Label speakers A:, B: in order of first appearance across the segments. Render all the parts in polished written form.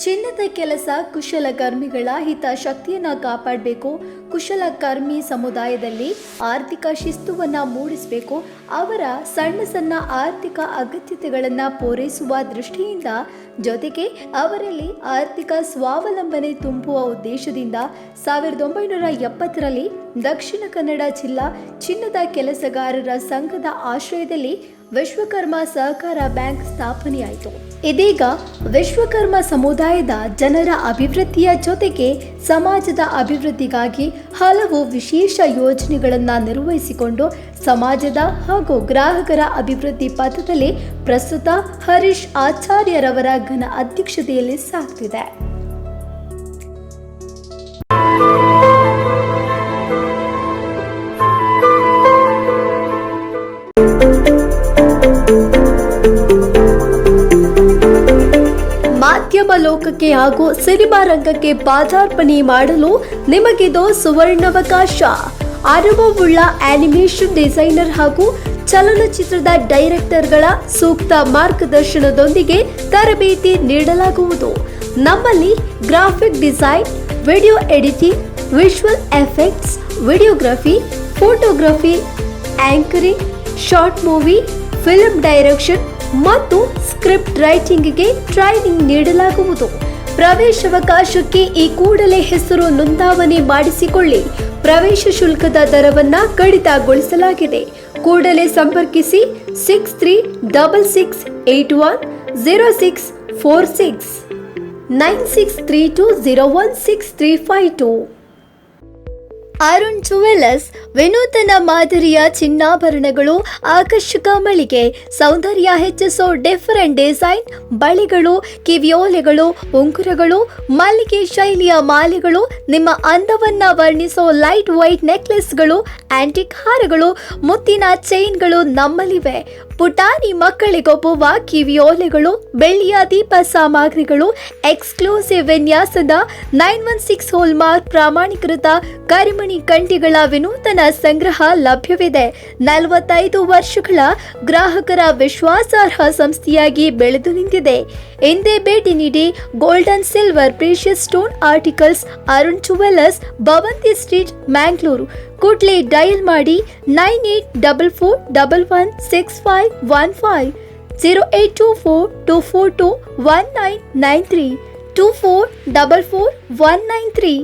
A: ಚಿನ್ನದ ಕೆಲಸ ಕುಶಲಕರ್ಮಿಗಳ ಹಿತಾಸಕ್ತಿಯನ್ನು ಕಾಪಾಡಬೇಕು. ಕುಶಲಕರ್ಮಿ ಸಮುದಾಯದಲ್ಲಿ ಆರ್ಥಿಕ ಶಿಸ್ತುವನ್ನು ಮೂಡಿಸಬೇಕು. ಅವರ ಸಣ್ಣ ಆರ್ಥಿಕ ಅಗತ್ಯತೆಗಳನ್ನು ಪೂರೈಸುವ ದೃಷ್ಟಿಯಿಂದ ಜೊತೆಗೆ ಅವರಲ್ಲಿ ಆರ್ಥಿಕ ಸ್ವಾವಲಂಬನೆ ತುಂಬುವ ಉದ್ದೇಶದಿಂದ 1970ರಲ್ಲಿ ದಕ್ಷಿಣ ಕನ್ನಡ ಜಿಲ್ಲಾ ಚಿನ್ನದ ಕೆಲಸಗಾರರ ಸಂಘದ ಆಶ್ರಯದಲ್ಲಿ ವಿಶ್ವಕರ್ಮ ಸಹಕಾರ ಬ್ಯಾಂಕ್ ಸ್ಥಾಪನೆಯಾಯಿತು. ಇದೀಗ ವಿಶ್ವಕರ್ಮ ಸಮುದಾಯದ ಜನರ ಅಭಿವೃದ್ಧಿಯ ಜೊತೆಗೆ ಸಮಾಜದ ಅಭಿವೃದ್ಧಿಗಾಗಿ ಹಲವು ವಿಶೇಷ ಯೋಜನೆಗಳನ್ನು ನಿರ್ವಹಿಸಿಕೊಂಡು ಸಮಾಜದ ಹಾಗೂ ಗ್ರಾಹಕರ ಅಭಿವೃದ್ಧಿ ಪಥದಲ್ಲಿ ಪ್ರಸ್ತುತ ಹರೀಶ್ ಆಚಾರ್ಯರವರ ಘನ ಅಧ್ಯಕ್ಷತೆಯಲ್ಲಿ ಸಾಗ್ತಿದೆ. ಮಾಧ್ಯಮ ಲೋಕಕ್ಕೆ ಹಾಗೂ ಸಿನಿಮಾ ರಂಗಕ್ಕೆ ಪಾದಾರ್ಪಣೆ ಮಾಡಲು ನಿಮಗಿದು ಸುವರ್ಣಾವಕಾಶ. ಅನುಭವವುಳ್ಳ ಆನಿಮೇಷನ್ ಡಿಸೈನರ್ ಹಾಗೂ ಚಲನಚಿತ್ರದ ಡೈರೆಕ್ಟರ್ಗಳ ಸೂಕ್ತ ಮಾರ್ಗದರ್ಶನದೊಂದಿಗೆ ತರಬೇತಿ ನೀಡಲಾಗುವುದು. ನಮ್ಮಲ್ಲಿ graphic design, video editing, visual effects, videography, photography, anchoring, short movie, film direction ಮತ್ತು ಸ್ಕ್ರಿಪ್ಟ್ ರೈಟಿಂಗ್ಗೆ ಟ್ರೈನಿಂಗ್ ನೀಡಲಾಗುವುದು. ಪ್ರವೇಶಾವಕಾಶಕ್ಕೆ ಈ ಕೂಡಲೇ ಹೆಸರು ನೋಂದಾವಣೆ ಮಾಡಿಸಿಕೊಳ್ಳಿ. ಪ್ರವೇಶ ಶುಲ್ಕದ ದರವನ್ನು ಕಡಿತಗೊಳಿಸಲಾಗಿದೆ. ಕೂಡಲೇ ಸಂಪರ್ಕಿಸಿ 6366810646 9632016352. ಅರುಣ್ ಜುವೆಲ್ಲರ್ಸ್ ವಿನೂತನ ಮಾದರಿಯ ಚಿನ್ನಾಭರಣಗಳು, ಆಕರ್ಷಕ ಮಳಿಗೆ, ಸೌಂದರ್ಯ ಹೆಚ್ಚಿಸೋ ಡಿಫರೆಂಟ್ ಡಿಸೈನ್ ಬಳೆಗಳು, ಕಿವಿಯೋಲೆಗಳು, ಉಂಗುರಗಳು, ಮಲ್ಲಿಗೆ ಶೈಲಿಯ ಮಾಲೆಗಳು, ನಿಮ್ಮ ಅಂದವನ್ನ ವರ್ಣಿಸೋ ಲೈಟ್ ವೈಟ್ ನೆಕ್ಲೆಸ್ಗಳು, ಆಂಟಿಕ್ ಹಾರಗಳು, ಮುತ್ತಿನ ಚೈನ್ಗಳು ನಮ್ಮಲ್ಲಿವೆ. ಪುಟಾಣಿ ಮಕ್ಕಳಿಗೊಬ್ಬುವ ಕಿವಿಯೋಲೆಗಳು, ಬೆಳ್ಳಿಯ ದೀಪ ಸಾಮಗ್ರಿಗಳು, ಎಕ್ಸ್ಕ್ಲೂಸಿವ್ ವಿನ್ಯಾಸದ 916 ಹೋಲ್ಮಾರ್ಕ್ ಪ್ರಾಮಾಣಿಕೃತ ಕರಿಮಣಿ ಕಂಠಿಗಳ ವಿನೂತನ ಸಂಗ್ರಹ ಲಭ್ಯವಿದೆ. 45 ವರ್ಷಗಳ ಗ್ರಾಹಕರ ವಿಶ್ವಾಸಾರ್ಹ ಸಂಸ್ಥೆಯಾಗಿ ಬೆಳೆದು ನಿಂತಿದೆ. ಎಂದೇ ಭೇಟಿ ನೀಡಿ. Golden silver precious stone articles, Arun jewellers, ಭವಂತಿ ಸ್ಟ್ರೀಟ್, ಮ್ಯಾಂಗ್ಳೂರು. ಕೂಡಲೇ ಡಯಲ್ ಮಾಡಿ 9844116515 08242421993 24444193.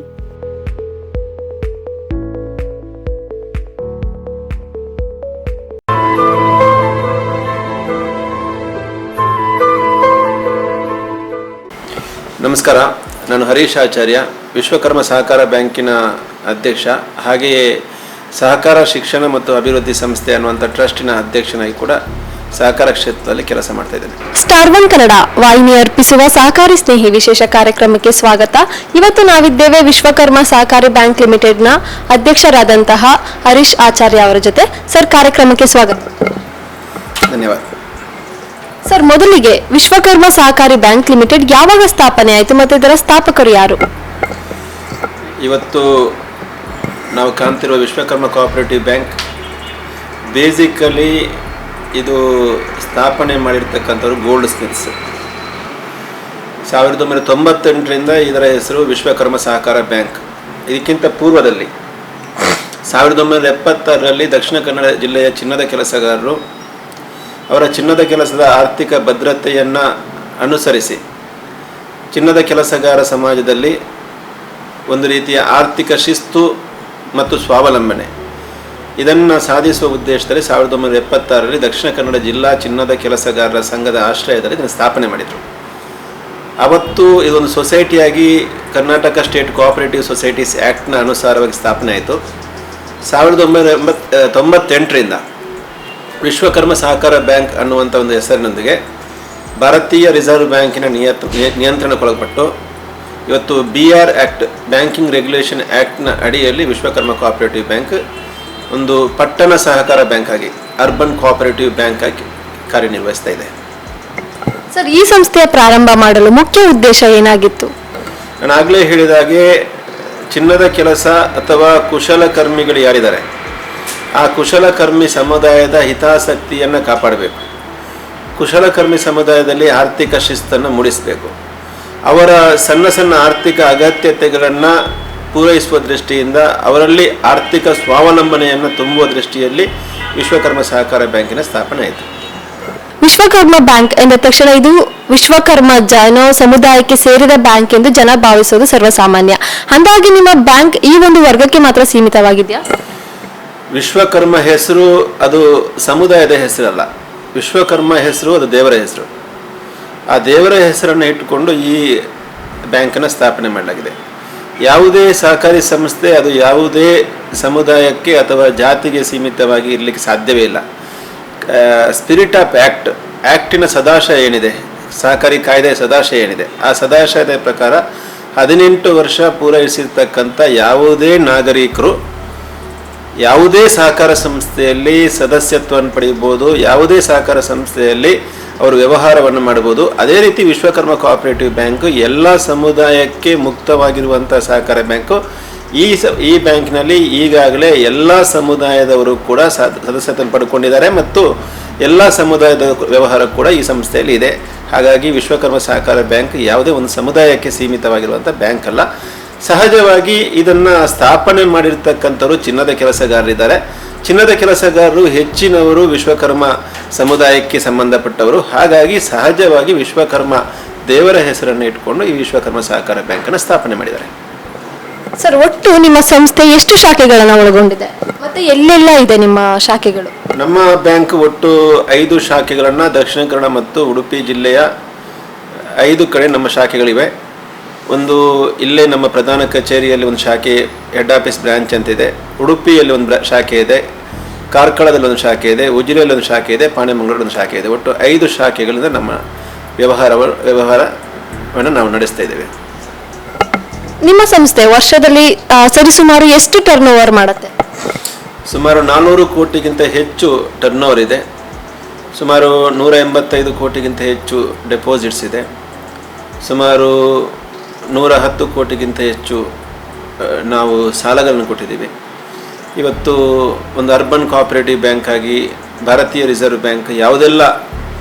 B: ನಮಸ್ಕಾರ, ನಾನು ಹರೀಶ್ ಆಚಾರ್ಯ, ವಿಶ್ವಕರ್ಮ ಸಹಕಾರ ಬ್ಯಾಂಕಿನ ಅಧ್ಯಕ್ಷ, ಹಾಗೆಯೇ ಸಹಕಾರ ಶಿಕ್ಷಣ ಮತ್ತು ಅಭಿವೃದ್ಧಿ ಸಂಸ್ಥೆ ಅನ್ನುವಂಥ ಟ್ರಸ್ಟಿನ ಅಧ್ಯಕ್ಷನಾಗಿ ಕೂಡ ಸಹಕಾರ ಕ್ಷೇತ್ರದಲ್ಲಿ ಕೆಲಸ ಮಾಡ್ತಾ ಇದ್ದೇನೆ.
C: ಸ್ಟಾರ್ ಒನ್ ಕನ್ನಡ ವಾಹಿನಿ ಅರ್ಪಿಸುವ ಸಹಕಾರಿ ಸ್ನೇಹಿ ವಿಶೇಷ ಕಾರ್ಯಕ್ರಮಕ್ಕೆ ಸ್ವಾಗತ. ಇವತ್ತು ನಾವಿದ್ದೇವೆ ವಿಶ್ವಕರ್ಮ ಸಹಕಾರಿ ಬ್ಯಾಂಕ್ ಲಿಮಿಟೆಡ್ನ ಅಧ್ಯಕ್ಷರಾದಂತಹ ಹರೀಶ್ ಆಚಾರ್ಯ ಅವರ ಜೊತೆ. ಸರ್, ಕಾರ್ಯಕ್ರಮಕ್ಕೆ ಸ್ವಾಗತ.
B: ಧನ್ಯವಾದ.
C: ಸರ್, ಮೊದಲಿಗೆ ವಿಶ್ವಕರ್ಮ ಸಹಕಾರಿ ಬ್ಯಾಂಕ್ ಲಿಮಿಟೆಡ್ ಯಾವಾಗ ಸ್ಥಾಪನೆ ಆಯಿತು ಮತ್ತು ಇದರ ಸ್ಥಾಪಕರು ಯಾರು?
B: ಇವತ್ತು ನಾವು ಕಾಣ್ತಿರುವ ವಿಶ್ವಕರ್ಮ ಕೋಆಪರೇಟಿವ್ ಬ್ಯಾಂಕ್ ಬೇಸಿಕಲಿ ಇದು ಸ್ಥಾಪನೆ ಮಾಡಿರ್ತಕ್ಕಂಥವ್ರು ಗೋಲ್ಡ್ ಸ್ಮಿತ್ಸ್. 1998ರಿಂದ ಇದರ ಹೆಸರು ವಿಶ್ವಕರ್ಮ ಸಹಕಾರ ಬ್ಯಾಂಕ್. ಇದಕ್ಕಿಂತ ಪೂರ್ವದಲ್ಲಿ 1976ರಲ್ಲಿ ದಕ್ಷಿಣ ಕನ್ನಡ ಜಿಲ್ಲೆಯ ಚಿನ್ನದ ಕೆಲಸಗಾರರು ಅವರ ಚಿನ್ನದ ಕೆಲಸದ ಆರ್ಥಿಕ ಭದ್ರತೆಯನ್ನು ಅನುಸರಿಸಿ ಚಿನ್ನದ ಕೆಲಸಗಾರ ಸಮಾಜದಲ್ಲಿ ಒಂದು ರೀತಿಯ ಆರ್ಥಿಕ ಶಿಸ್ತು ಮತ್ತು ಸ್ವಾವಲಂಬನೆ ಇದನ್ನು ಸಾಧಿಸುವ ಉದ್ದೇಶದಲ್ಲಿ 1976ರಲ್ಲಿ ದಕ್ಷಿಣ ಕನ್ನಡ ಜಿಲ್ಲಾ ಚಿನ್ನದ ಕೆಲಸಗಾರರ ಸಂಘದ ಆಶ್ರಯದಲ್ಲಿ ಇದನ್ನು ಸ್ಥಾಪನೆ ಮಾಡಿದರು. ಅವತ್ತು ಇದೊಂದು ಸೊಸೈಟಿಯಾಗಿ ಕರ್ನಾಟಕ ಸ್ಟೇಟ್ ಕೋಆಪರೇಟಿವ್ ಸೊಸೈಟೀಸ್ ಆ್ಯಕ್ಟ್ನ ಅನುಸಾರವಾಗಿ ಸ್ಥಾಪನೆ ಆಯಿತು. 1998ರಿಂದ ವಿಶ್ವಕರ್ಮ ಸಹಕಾರ ಬ್ಯಾಂಕ್ ಅನ್ನುವಂಥ ಒಂದು ಹೆಸರಿನೊಂದಿಗೆ ಭಾರತೀಯ ರಿಸರ್ವ್ ಬ್ಯಾಂಕಿನ ನಿಯಂತ್ರಣಕ್ಕೊಳಪಟ್ಟು ಇವತ್ತು BR ಆ್ಯಕ್ಟ್, ಬ್ಯಾಂಕಿಂಗ್ ರೆಗ್ಯುಲೇಷನ್ ಆ್ಯಕ್ಟ್ನ ಅಡಿಯಲ್ಲಿ ವಿಶ್ವಕರ್ಮ ಕೋಆಪರೇಟಿವ್ ಬ್ಯಾಂಕ್ ಒಂದು ಪಟ್ಟಣ ಸಹಕಾರ ಬ್ಯಾಂಕ್ ಆಗಿ, ಅರ್ಬನ್ ಕೋಆಪರೇಟಿವ್ ಬ್ಯಾಂಕ್ ಆಗಿ ಕಾರ್ಯನಿರ್ವಹಿಸ್ತಾ ಇದೆ.
C: ಸರ್, ಈ ಸಂಸ್ಥೆಯ ಪ್ರಾರಂಭ ಮಾಡಲು ಮುಖ್ಯ ಉದ್ದೇಶ ಏನಾಗಿತ್ತು?
B: ನಾನು ಆಗಲೇ ಹೇಳಿದ ಹಾಗೆ ಚಿನ್ನದ ಕೆಲಸ ಅಥವಾ ಕುಶಲಕರ್ಮಿಗಳು ಯಾರಿದ್ದಾರೆ ಆ ಕುಶಲಕರ್ಮಿ ಸಮುದಾಯದ ಹಿತಾಸಕ್ತಿಯನ್ನು ಕಾಪಾಡಬೇಕು. ಕುಶಲಕರ್ಮಿ ಸಮುದಾಯದಲ್ಲಿ ಆರ್ಥಿಕ ಶಿಸ್ತನ್ನು ಮೂಡಿಸಬೇಕು. ಅವರ ಸಣ್ಣ ಸಣ್ಣ ಆರ್ಥಿಕ ಅಗತ್ಯತೆಗಳನ್ನು ಪೂರೈಸುವ ದೃಷ್ಟಿಯಿಂದ ಅವರಲ್ಲಿ ಆರ್ಥಿಕ ಸ್ವಾವಲಂಬನೆಯನ್ನು ತುಂಬುವ ದೃಷ್ಟಿಯಲ್ಲಿ ವಿಶ್ವಕರ್ಮ ಸಹಕಾರ ಬ್ಯಾಂಕಿನ ಸ್ಥಾಪನೆ ಆಯಿತು.
C: ವಿಶ್ವಕರ್ಮ ಬ್ಯಾಂಕ್ ಎಂದ ತಕ್ಷಣ ಇದು ವಿಶ್ವಕರ್ಮ ಸಮುದಾಯಕ್ಕೆ ಸೇರಿದ ಬ್ಯಾಂಕ್ ಎಂದು ಜನ ಭಾವಿಸುವುದು ಸರ್ವಸಾಮಾನ್ಯ. ಅಂದಾಗಿ ನಿಮ್ಮ ಬ್ಯಾಂಕ್ ಈ ಒಂದು ವರ್ಗಕ್ಕೆ ಮಾತ್ರ ಸೀಮಿತವಾಗಿದೆಯಾ?
B: ವಿಶ್ವಕರ್ಮ ಹೆಸರು ಅದು ಸಮುದಾಯದ ಹೆಸರಲ್ಲ. ವಿಶ್ವಕರ್ಮ ಹೆಸರು ಅದು ದೇವರ ಹೆಸರು. ಆ ದೇವರ ಹೆಸರನ್ನು ಇಟ್ಟುಕೊಂಡು ಈ ಬ್ಯಾಂಕನ್ನು ಸ್ಥಾಪನೆ ಮಾಡಲಾಗಿದೆ. ಯಾವುದೇ ಸಹಕಾರಿ ಸಂಸ್ಥೆ ಅದು ಯಾವುದೇ ಸಮುದಾಯಕ್ಕೆ ಅಥವಾ ಜಾತಿಗೆ ಸೀಮಿತವಾಗಿ ಇರಲಿಕ್ಕೆ ಸಾಧ್ಯವೇ ಇಲ್ಲ. ಸ್ಪಿರಿಟ್ ಆಫ್ ಆ್ಯಕ್ಟಿನ ಸದಾಶಯ ಏನಿದೆ, ಸಹಕಾರಿ ಕಾಯ್ದೆಯ ಸದಾಶಯ ಏನಿದೆ, ಆ ಸದಾಶಯದ ಪ್ರಕಾರ 18 ವರ್ಷ ಪೂರೈಸಿರ್ತಕ್ಕಂಥ ಯಾವುದೇ ನಾಗರಿಕರು ಯಾವುದೇ ಸಹಕಾರ ಸಂಸ್ಥೆಯಲ್ಲಿ ಸದಸ್ಯತ್ವವನ್ನು ಪಡೆಯಬಹುದು, ಯಾವುದೇ ಸಹಕಾರ ಸಂಸ್ಥೆಯಲ್ಲಿ ಅವರು ವ್ಯವಹಾರವನ್ನು ಮಾಡಬಹುದು. ಅದೇ ರೀತಿ ವಿಶ್ವಕರ್ಮ ಕೋಆಪರೇಟಿವ್ ಬ್ಯಾಂಕು ಎಲ್ಲ ಸಮುದಾಯಕ್ಕೆ ಮುಕ್ತವಾಗಿರುವಂಥ ಸಹಕಾರ ಬ್ಯಾಂಕು. ಈ ಬ್ಯಾಂಕ್ನಲ್ಲಿ ಈಗಾಗಲೇ ಎಲ್ಲ ಸಮುದಾಯದವರು ಕೂಡ ಸದಸ್ಯತ್ವವನ್ನು ಪಡ್ಕೊಂಡಿದ್ದಾರೆ ಮತ್ತು ಎಲ್ಲ ಸಮುದಾಯದ ವ್ಯವಹಾರ ಕೂಡ ಈ ಸಂಸ್ಥೆಯಲ್ಲಿ ಇದೆ. ಹಾಗಾಗಿ ವಿಶ್ವಕರ್ಮ ಸಹಕಾರ ಬ್ಯಾಂಕ್ ಯಾವುದೇ ಒಂದು ಸಮುದಾಯಕ್ಕೆ ಸೀಮಿತವಾಗಿರುವಂಥ ಬ್ಯಾಂಕ್ ಅಲ್ಲ. ಸಹಜವಾಗಿ ಇದನ್ನು ಸ್ಥಾಪನೆ ಮಾಡಿರ್ತಕ್ಕಂಥವರು ಚಿನ್ನದ ಕೆಲಸಗಾರರಿದ್ದಾರೆ. ಚಿನ್ನದ ಕೆಲಸಗಾರರು ಹೆಚ್ಚಿನವರು ವಿಶ್ವಕರ್ಮ ಸಮುದಾಯಕ್ಕೆ ಸಂಬಂಧಪಟ್ಟವರು. ಹಾಗಾಗಿ ಸಹಜವಾಗಿ ವಿಶ್ವಕರ್ಮ ದೇವರ ಹೆಸರನ್ನು ಇಟ್ಕೊಂಡು ಈ ವಿಶ್ವಕರ್ಮ ಸಹಕಾರ ಬ್ಯಾಂಕನ್ನು ಸ್ಥಾಪನೆ ಮಾಡಿದ್ದಾರೆ.
C: ಸರ್, ಒಟ್ಟು ನಿಮ್ಮ ಸಂಸ್ಥೆ ಎಷ್ಟು ಶಾಖೆಗಳನ್ನು ಒಳಗೊಂಡಿದೆ ಮತ್ತೆ ಎಲ್ಲೆಲ್ಲ ಇದೆ ನಿಮ್ಮ ಶಾಖೆಗಳು?
B: ನಮ್ಮ ಬ್ಯಾಂಕ್ ಒಟ್ಟು 5 ಶಾಖೆಗಳನ್ನು ದಕ್ಷಿಣ ಕನ್ನಡ ಮತ್ತು ಉಡುಪಿ ಜಿಲ್ಲೆಯ 5 ಕಡೆ ನಮ್ಮ ಶಾಖೆಗಳಿವೆ. ಒಂದು ಇಲ್ಲೇ ನಮ್ಮ ಪ್ರಧಾನ ಕಚೇರಿಯಲ್ಲಿ ಒಂದು ಶಾಖೆ, ಹೆಡ್ ಆಫೀಸ್ ಬ್ರಾಂಚ್ ಅಂತಿದೆ. ಉಡುಪಿಯಲ್ಲಿ ಒಂದು ಶಾಖೆ ಇದೆ, ಕಾರ್ಕಳದಲ್ಲಿ ಒಂದು ಶಾಖೆ ಇದೆ, ಉಜಿರೆಯಲ್ಲಿ ಒಂದು ಶಾಖೆ ಇದೆ, ಪಾಣೆಮಂಗಳೂರಲ್ಲಿ ಒಂದು ಶಾಖೆ ಇದೆ. ಒಟ್ಟು 5 ಶಾಖೆಗಳಿಂದ ನಮ್ಮ ವ್ಯವಹಾರವನ್ನು ನಾವು ನಡೆಸ್ತಾ ಇದ್ದೇವೆ.
C: ನಿಮ್ಮ ಸಂಸ್ಥೆ ವರ್ಷದಲ್ಲಿ ಸರಿಸುಮಾರು ಎಷ್ಟು ಟರ್ನ್ ಓವರ್ ಮಾಡುತ್ತೆ?
B: ಸುಮಾರು 400 ಕೋಟಿಗಿಂತ ಹೆಚ್ಚು ಟರ್ನ್ ಓವರ್ ಇದೆ. ಸುಮಾರು 185 ಕೋಟಿಗಿಂತ ಹೆಚ್ಚು ಡೆಪಾಸಿಟ್ಸ್ ಇದೆ. ಸುಮಾರು 110 ಕೋಟಿಗಿಂತ ಹೆಚ್ಚು ನಾವು ಸಾಲಗಳನ್ನು ಕೊಟ್ಟಿದ್ದೀವಿ. ಇವತ್ತು ಒಂದು ಅರ್ಬನ್ ಕೋಆಪರೇಟಿವ್ ಬ್ಯಾಂಕ್ ಆಗಿ ಭಾರತೀಯ ರಿಸರ್ವ್ ಬ್ಯಾಂಕ್ ಯಾವುದೆಲ್ಲ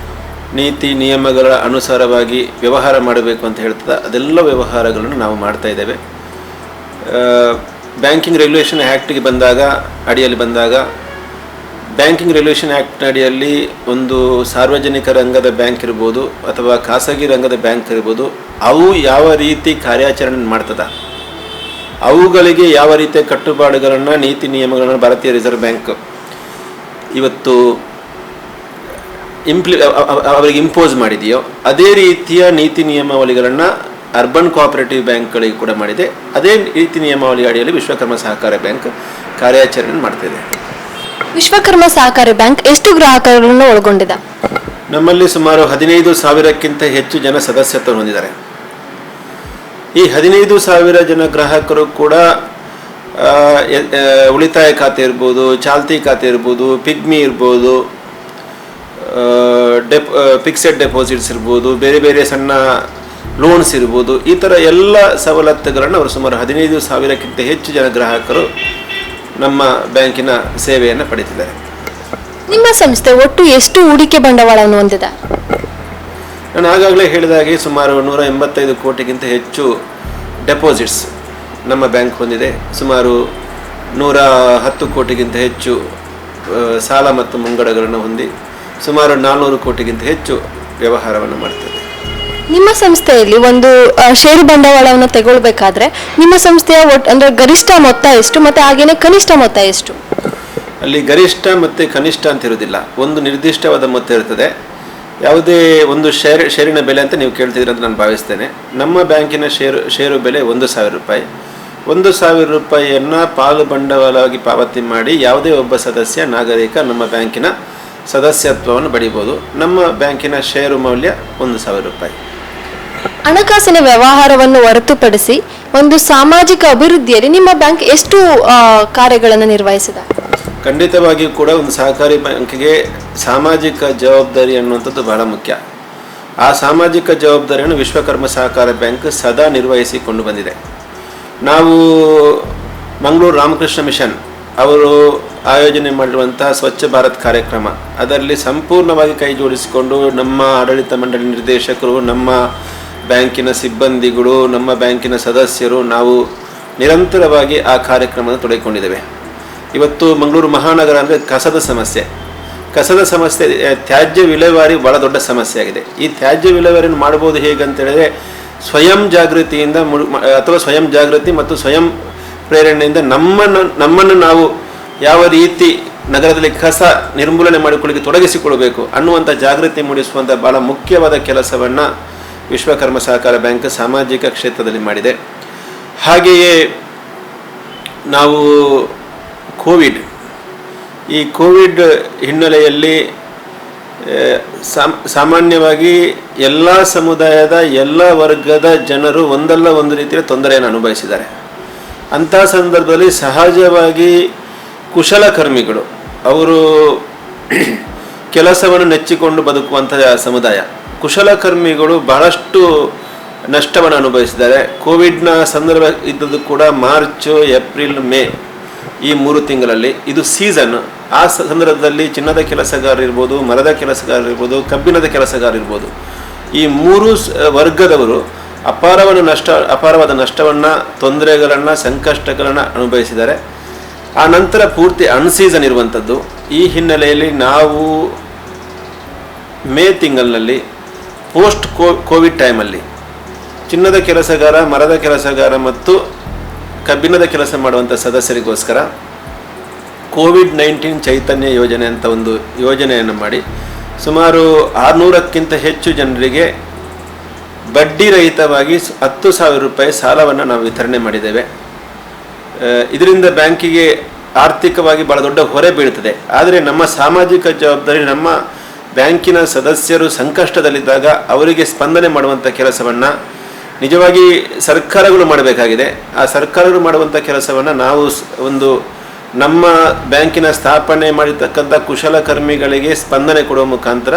B: ನೀತಿ ನಿಯಮಗಳ ಅನುಸಾರವಾಗಿ ವ್ಯವಹಾರ ಮಾಡಬೇಕು ಅಂತ ಹೇಳ್ತದೆ ಅದೆಲ್ಲ ವ್ಯವಹಾರಗಳನ್ನು ನಾವು ಮಾಡ್ತಾ ಇದ್ದೇವೆ. ಬ್ಯಾಂಕಿಂಗ್ ರೆಗ್ಯುಲೇಷನ್ ಆ್ಯಕ್ಟಿಗೆ ಅಡಿಯಲ್ಲಿ ಬಂದಾಗ ಬ್ಯಾಂಕಿಂಗ್ ರೆಗ್ಯುಲೇಷನ್ ಆ್ಯಕ್ಟ್ ಅಡಿಯಲ್ಲಿ ಒಂದು ಸಾರ್ವಜನಿಕ ರಂಗದ ಬ್ಯಾಂಕ್ ಇರ್ಬೋದು ಅಥವಾ ಖಾಸಗಿ ರಂಗದ ಬ್ಯಾಂಕ್ ಇರ್ಬೋದು, ಅವು ಯಾವ ರೀತಿ ಕಾರ್ಯಾಚರಣೆ ಮಾಡ್ತದ, ಅವುಗಳಿಗೆ ಯಾವ ರೀತಿಯ ಕಟ್ಟುಪಾಡುಗಳನ್ನು ನೀತಿ ನಿಯಮಗಳನ್ನು ಭಾರತೀಯ ರಿಸರ್ವ್ ಬ್ಯಾಂಕ್ ಇವತ್ತು ಅವರಿಗೆ ಇಂಪೋಸ್ ಮಾಡಿದೆಯೋ ಅದೇ ರೀತಿಯ ನೀತಿ ನಿಯಮಾವಳಿಗಳನ್ನು ಅರ್ಬನ್ ಕೋಆಪರೇಟಿವ್ ಬ್ಯಾಂಕ್ಗಳಿಗೆ ಕೂಡ ಮಾಡಿದೆ. ಅದೇ ನೀತಿ ನಿಯಮಾವಳಿ ಅಡಿಯಲ್ಲಿ ವಿಶ್ವಕರ್ಮ ಸಹಕಾರ ಬ್ಯಾಂಕ್ ಕಾರ್ಯಾಚರಣೆ ಮಾಡ್ತಿದೆ.
C: ವಿಶ್ವಕರ್ಮ ಸಹಕಾರ ಬ್ಯಾಂಕ್ ಎಷ್ಟು ಗ್ರಾಹಕರನ್ನು ಒಳಗೊಂಡಿದೆ?
B: ನಮ್ಮಲ್ಲಿ ಸುಮಾರು 15,000ಕ್ಕಿಂತ ಹೆಚ್ಚು ಜನ ಸದಸ್ಯತ್ವ ಹೊಂದಿದ್ದಾರೆ. ಈ 15,000 ಜನ ಗ್ರಾಹಕರು ಕೂಡ ಉಳಿತಾಯ ಖಾತೆ ಇರ್ಬೋದು, ಚಾಲ್ತಿ ಖಾತೆ ಇರ್ಬೋದು, ಪಿಗ್ಮಿ ಇರ್ಬೋದು, ಫಿಕ್ಸೆಡ್ ಡೆಪಾಸಿಟ್ಸ್ ಇರ್ಬೋದು, ಬೇರೆ ಬೇರೆ ಸಣ್ಣ ಲೋನ್ಸ್ ಇರ್ಬೋದು, ಈ ಥರ ಎಲ್ಲ ಸವಲತ್ತುಗಳನ್ನು ಅವರು ಸುಮಾರು 15,000ಕ್ಕಿಂತ ಹೆಚ್ಚು ಜನ ಗ್ರಾಹಕರು ನಮ್ಮ ಬ್ಯಾಂಕಿನ ಸೇವೆಯನ್ನು ಪಡೆದಿದ್ದಾರೆ.
C: ನಿಮ್ಮ ಸಂಸ್ಥೆ ಒಟ್ಟು ಎಷ್ಟು ಹೂಡಿಕೆ ಬಂಡವಾಳವನ್ನು ಹೊಂದಿದೆ?
B: ನಾನು ಆಗಾಗಲೇ ಹೇಳಿದಾಗೆ ಸುಮಾರು 185 ಕೋಟಿಗಿಂತ ಹೆಚ್ಚು ಡೆಪಾಸಿಟ್ಸ್ ನಮ್ಮ ಬ್ಯಾಂಕ್ ಹೊಂದಿದೆ. ಸುಮಾರು 110 ಕೋಟಿಗಿಂತ ಹೆಚ್ಚು ಸಾಲ ಮತ್ತು ಮುಂಗಡಗಳನ್ನು ಹೊಂದಿ ಸುಮಾರು 400 ಕೋಟಿಗಿಂತ ಹೆಚ್ಚು ವ್ಯವಹಾರವನ್ನು ಮಾಡ್ತದೆ.
C: ನಿಮ್ಮ ಸಂಸ್ಥೆಯಲ್ಲಿ ಒಂದು ಷೇರು ಬಂಡವಾಳವನ್ನು ತಗೊಳ್ಬೇಕಾದ್ರೆ ನಿಮ್ಮ ಸಂಸ್ಥೆಯ ಅಂದ್ರೆ ಗರಿಷ್ಠ ಮೊತ್ತ ಎಷ್ಟು ಮತ್ತೆ ಹಾಗೇನೆ ಕನಿಷ್ಠ ಮೊತ್ತ ಎಷ್ಟು?
B: ಅಲ್ಲಿ ಗರಿಷ್ಠ ಮತ್ತು ಕನಿಷ್ಠ ಅಂತ ಇರೋದಿಲ್ಲ, ಒಂದು ನಿರ್ದಿಷ್ಟವಾದ ಮೊತ್ತ ಇರ್ತದೆ. ಯಾವುದೇ ಒಂದು ಷೇರಿನ ಬೆಲೆ ಅಂತ ನೀವು ಕೇಳ್ತಿದ್ದೀರ ಅಂತ ನಾನು ಭಾವಿಸ್ತೇನೆ. ನಮ್ಮ ಬ್ಯಾಂಕಿನ ಷೇರು ಬೆಲೆ 1,000 ರೂಪಾಯಿ. 1,000 ರೂಪಾಯಿಯನ್ನು ಪಾಲು ಬಂಡವಾಳವಾಗಿ ಪಾವತಿ ಮಾಡಿ ಯಾವುದೇ ಒಬ್ಬ ಸದಸ್ಯ ನಾಗರಿಕ ನಮ್ಮ ಬ್ಯಾಂಕಿನ ಸದಸ್ಯತ್ವವನ್ನು ಪಡಿಬೋದು. ನಮ್ಮ ಬ್ಯಾಂಕಿನ ಷೇರು ಮೌಲ್ಯ 1,000 ರೂಪಾಯಿ.
C: ಹಣಕಾಸಿನ ವ್ಯವಹಾರವನ್ನು ಹೊರತುಪಡಿಸಿ ಒಂದು ಸಾಮಾಜಿಕ ಅಭಿವೃದ್ಧಿಯಲ್ಲಿ ನಿಮ್ಮ ಬ್ಯಾಂಕ್ ಎಷ್ಟು ಕಾರ್ಯಗಳನ್ನು ನಿರ್ವಹಿಸಿದೆ?
B: ಖಂಡಿತವಾಗಿಯೂ ಕೂಡ ಒಂದು ಸಹಕಾರಿ ಬ್ಯಾಂಕಿಗೆ ಸಾಮಾಜಿಕ ಜವಾಬ್ದಾರಿ ಅನ್ನುವಂಥದ್ದು ಬಹಳ ಮುಖ್ಯ. ಆ ಸಾಮಾಜಿಕ ಜವಾಬ್ದಾರಿಯನ್ನು ವಿಶ್ವಕರ್ಮ ಸಹಕಾರ ಬ್ಯಾಂಕ್ ಸದಾ ನಿರ್ವಹಿಸಿಕೊಂಡು ಬಂದಿದೆ. ನಾವು ಮಂಗಳೂರು ರಾಮಕೃಷ್ಣ ಮಿಷನ್ ಅವರು ಆಯೋಜನೆ ಮಾಡಿರುವಂತಹ ಸ್ವಚ್ಛ ಭಾರತ್ ಕಾರ್ಯಕ್ರಮ, ಅದರಲ್ಲಿ ಸಂಪೂರ್ಣವಾಗಿ ಕೈ ಜೋಡಿಸಿಕೊಂಡು ನಮ್ಮ ಆಡಳಿತ ಮಂಡಳಿ ನಿರ್ದೇಶಕರು, ನಮ್ಮ ಬ್ಯಾಂಕಿನ ಸಿಬ್ಬಂದಿಗಳು, ನಮ್ಮ ಬ್ಯಾಂಕಿನ ಸದಸ್ಯರು ನಾವು ನಿರಂತರವಾಗಿ ಆ ಕಾರ್ಯಕ್ರಮವನ್ನು ತೊಡಗಿಕೊಂಡಿದ್ದೇವೆ. ಇವತ್ತು ಮಂಗಳೂರು ಮಹಾನಗರ ಅಂದರೆ ಕಸದ ಸಮಸ್ಯೆ, ತ್ಯಾಜ್ಯ ವಿಲೇವಾರಿ ಭಾಳ ದೊಡ್ಡ ಸಮಸ್ಯೆ ಆಗಿದೆ. ಈ ತ್ಯಾಜ್ಯ ವಿಲೇವಾರಿಯನ್ನು ಮಾಡ್ಬೋದು ಹೇಗಂತೇಳಿದರೆ ಸ್ವಯಂ ಜಾಗೃತಿಯಿಂದ ಅಥವಾ ಸ್ವಯಂ ಜಾಗೃತಿ ಮತ್ತು ಸ್ವಯಂ ಪ್ರೇರಣೆಯಿಂದ ನಮ್ಮನ್ನು ನಾವು ಯಾವ ರೀತಿ ನಗರದಲ್ಲಿ ಕಸ ನಿರ್ಮೂಲನೆ ಮಾಡಿಕೊಳ್ಳಿಕ್ಕೆ ತೊಡಗಿಸಿಕೊಳ್ಬೇಕು ಅನ್ನುವಂಥ ಜಾಗೃತಿ ಮೂಡಿಸುವಂಥ ಭಾಳ ಮುಖ್ಯವಾದ ಕೆಲಸವನ್ನು ವಿಶ್ವಕರ್ಮ ಸಹಕಾರ ಬ್ಯಾಂಕ್ ಸಾಮಾಜಿಕ ಕ್ಷೇತ್ರದಲ್ಲಿ ಮಾಡಿದೆ. ಹಾಗೆಯೇ ನಾವು ಈ ಕೋವಿಡ್ ಹಿನ್ನೆಲೆಯಲ್ಲಿ ಸಾಮಾನ್ಯವಾಗಿ ಎಲ್ಲ ಸಮುದಾಯದ ಎಲ್ಲ ವರ್ಗದ ಜನರು ಒಂದಲ್ಲ ಒಂದು ರೀತಿಯ ತೊಂದರೆಯನ್ನು ಅನುಭವಿಸಿದ್ದಾರೆ. ಅಂಥ ಸಂದರ್ಭದಲ್ಲಿ ಸಹಜವಾಗಿ ಕುಶಲಕರ್ಮಿಗಳು ಅವರು ಕೆಲಸವನ್ನು ನೆಚ್ಚಿಕೊಂಡು ಬದುಕುವಂಥ ಸಮುದಾಯ, ಕುಶಲಕರ್ಮಿಗಳು ಬಹಳಷ್ಟು ನಷ್ಟವನ್ನು ಅನುಭವಿಸಿದ್ದಾರೆ. ಕೋವಿಡ್ನ ಸಂದರ್ಭ ಇದ್ದದ್ದು ಕೂಡ ಮಾರ್ಚು, ಏಪ್ರಿಲ್, ಮೇ ಈ 3 ತಿಂಗಳಲ್ಲಿ ಇದು ಸೀಸನ್. ಆ ಸಂದರ್ಭದಲ್ಲಿ ಚಿನ್ನದ ಕೆಲಸಗಾರರಿರ್ಬೋದು, ಮರದ ಕೆಲಸಗಾರರಿರ್ಬೋದು, ಕಬ್ಬಿಣದ ಕೆಲಸಗಾರರಿರ್ಬೋದು, ಈ 3 ವರ್ಗದವರು ಅಪಾರವಾದ ನಷ್ಟವನ್ನು, ತೊಂದರೆಗಳನ್ನು, ಸಂಕಷ್ಟಗಳನ್ನು ಅನುಭವಿಸಿದ್ದಾರೆ. ಆ ನಂತರ ಪೂರ್ತಿ ಅನ್ಸೀಸನ್ ಇರುವಂಥದ್ದು. ಈ ಹಿನ್ನೆಲೆಯಲ್ಲಿ ನಾವು ಮೇ ತಿಂಗಳಿನಲ್ಲಿ ಪೋಸ್ಟ್ ಕೋವಿಡ್ ಟೈಮಲ್ಲಿ ಚಿನ್ನದ ಕೆಲಸಗಾರ, ಮರದ ಕೆಲಸಗಾರ ಮತ್ತು ಕಬ್ಬಿಣದ ಕೆಲಸ ಮಾಡುವಂಥ ಸದಸ್ಯರಿಗೋಸ್ಕರ ಕೋವಿಡ್-19 ಚೈತನ್ಯ ಯೋಜನೆ ಅಂತ ಒಂದು ಯೋಜನೆಯನ್ನು ಮಾಡಿ ಸುಮಾರು 600ಕ್ಕಿಂತ ಹೆಚ್ಚು ಜನರಿಗೆ ಬಡ್ಡಿ ರಹಿತವಾಗಿ 10,000 ರೂಪಾಯಿ ಸಾಲವನ್ನು ನಾವು ವಿತರಣೆ ಮಾಡಿದ್ದೇವೆ. ಇದರಿಂದ ಬ್ಯಾಂಕಿಗೆ ಆರ್ಥಿಕವಾಗಿ ಭಾಳ ದೊಡ್ಡ ಹೊರೆ ಬೀಳ್ತದೆ. ಆದರೆ ನಮ್ಮ ಸಾಮಾಜಿಕ ಜವಾಬ್ದಾರಿ, ನಮ್ಮ ಬ್ಯಾಂಕಿನ ಸದಸ್ಯರು ಸಂಕಷ್ಟದಲ್ಲಿದ್ದಾಗ ಅವರಿಗೆ ಸ್ಪಂದನೆ ಮಾಡುವಂಥ ಕೆಲಸವನ್ನು ನಿಜವಾಗಿ ಸರ್ಕಾರಗಳು ಮಾಡಬೇಕಾಗಿದೆ. ಆ ಸರ್ಕಾರಗಳು ಮಾಡುವಂಥ ಕೆಲಸವನ್ನು ನಾವು ನಮ್ಮ ಬ್ಯಾಂಕಿನ ಸ್ಥಾಪನೆ ಮಾಡಿರ್ತಕ್ಕಂಥ ಕುಶಲಕರ್ಮಿಗಳಿಗೆ ಸ್ಪಂದನೆ ಕೊಡುವ ಮುಖಾಂತರ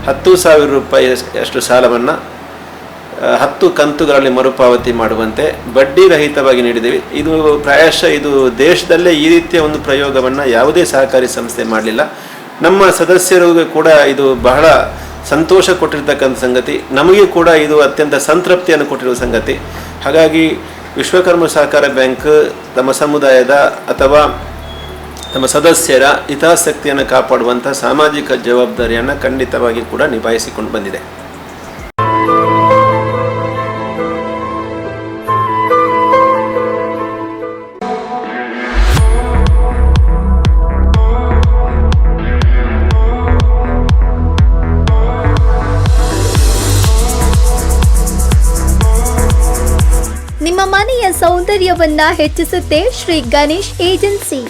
B: 10,000 ರೂಪಾಯಿ ಅಷ್ಟು ಸಾಲವನ್ನು 10 ಕಂತುಗಳಲ್ಲಿ ಮರುಪಾವತಿ ಮಾಡುವಂತೆ ಬಡ್ಡಿ ರಹಿತವಾಗಿ ನೀಡಿದ್ದೇವೆ. ಇದು ಪ್ರಾಯಶಃ ಇದು ದೇಶದಲ್ಲೇ ಈ ರೀತಿಯ ಒಂದು ಪ್ರಯೋಗವನ್ನು ಯಾವುದೇ ಸಹಕಾರಿ ಸಂಸ್ಥೆ ಮಾಡಲಿಲ್ಲ. ನಮ್ಮ ಸದಸ್ಯರಿಗೂ ಕೂಡ ಇದು ಬಹಳ ಸಂತೋಷ ಕೊಟ್ಟಿರ್ತಕ್ಕಂಥ ಸಂಗತಿ, ನಮಗೆ ಕೂಡ ಇದು ಅತ್ಯಂತ ಸಂತೃಪ್ತಿಯನ್ನು ಕೊಟ್ಟಿರುವ ಸಂಗತಿ. ಹಾಗಾಗಿ ವಿಶ್ವಕರ್ಮ ಸಹಕಾರ ಬ್ಯಾಂಕ್ ತಮ್ಮ ಸಮುದಾಯದ ಅಥವಾ ತಮ್ಮ ಸದಸ್ಯರ ಹಿತಾಸಕ್ತಿಯನ್ನು ಕಾಪಾಡುವಂಥ ಸಾಮಾಜಿಕ ಜವಾಬ್ದಾರಿಯನ್ನು ಖಂಡಿತವಾಗಿ ಕೂಡ ನಿಭಾಯಿಸಿಕೊಂಡು ಬಂದಿದೆ.
A: ನಿಮ್ಮ ಮನೆಯ ಸೌಂದರ್ಯವನ್ನ ಹೆಚ್ಚಿಸುತ್ತೆ ಶ್ರೀ ಗಣೇಶ್ ಏಜೆನ್ಸಿ.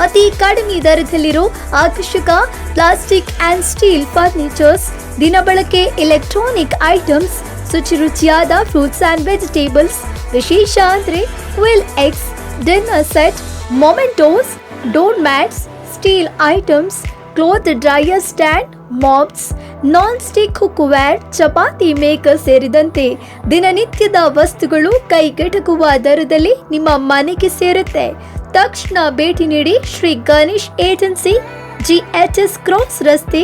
A: ಅತಿ ಕಡಿಮೆ ದರದಲ್ಲಿರೋ ಆಕರ್ಷಕ ಪ್ಲಾಸ್ಟಿಕ್ ಅಂಡ್ ಸ್ಟೀಲ್ ಫರ್ನಿಚರ್ಸ್, ದಿನಬಳಕೆ ಎಲೆಕ್ಟ್ರಾನಿಕ್ ಐಟಮ್ಸ್, ಶುಚಿರುಚಿಯಾದ ಫ್ರೂಟ್ಸ್ ಅಂಡ್ ವೆಜಿಟೇಬಲ್ಸ್, ವಿಶೇಷ ಅಂದ್ರೆ quail eggs, dinner set, mementos, door mats, steel items, cloth dryer stand, mops, non stick cookware, chapati maker ಸೇರಿದಂತೆ ದಿನನಿತ್ಯದ ವಸ್ತುಗಳು ಕೈಗೆಟಕುವ ದರದಲ್ಲಿ ನಿಮ್ಮ ಮನೆಗೆ ಸೇರುತ್ತೆ. ತಕ್ಷಣ ಭೇಟಿ ನೀಡಿ Shri Ganesh agency, GHS cross ರಸ್ತೆ,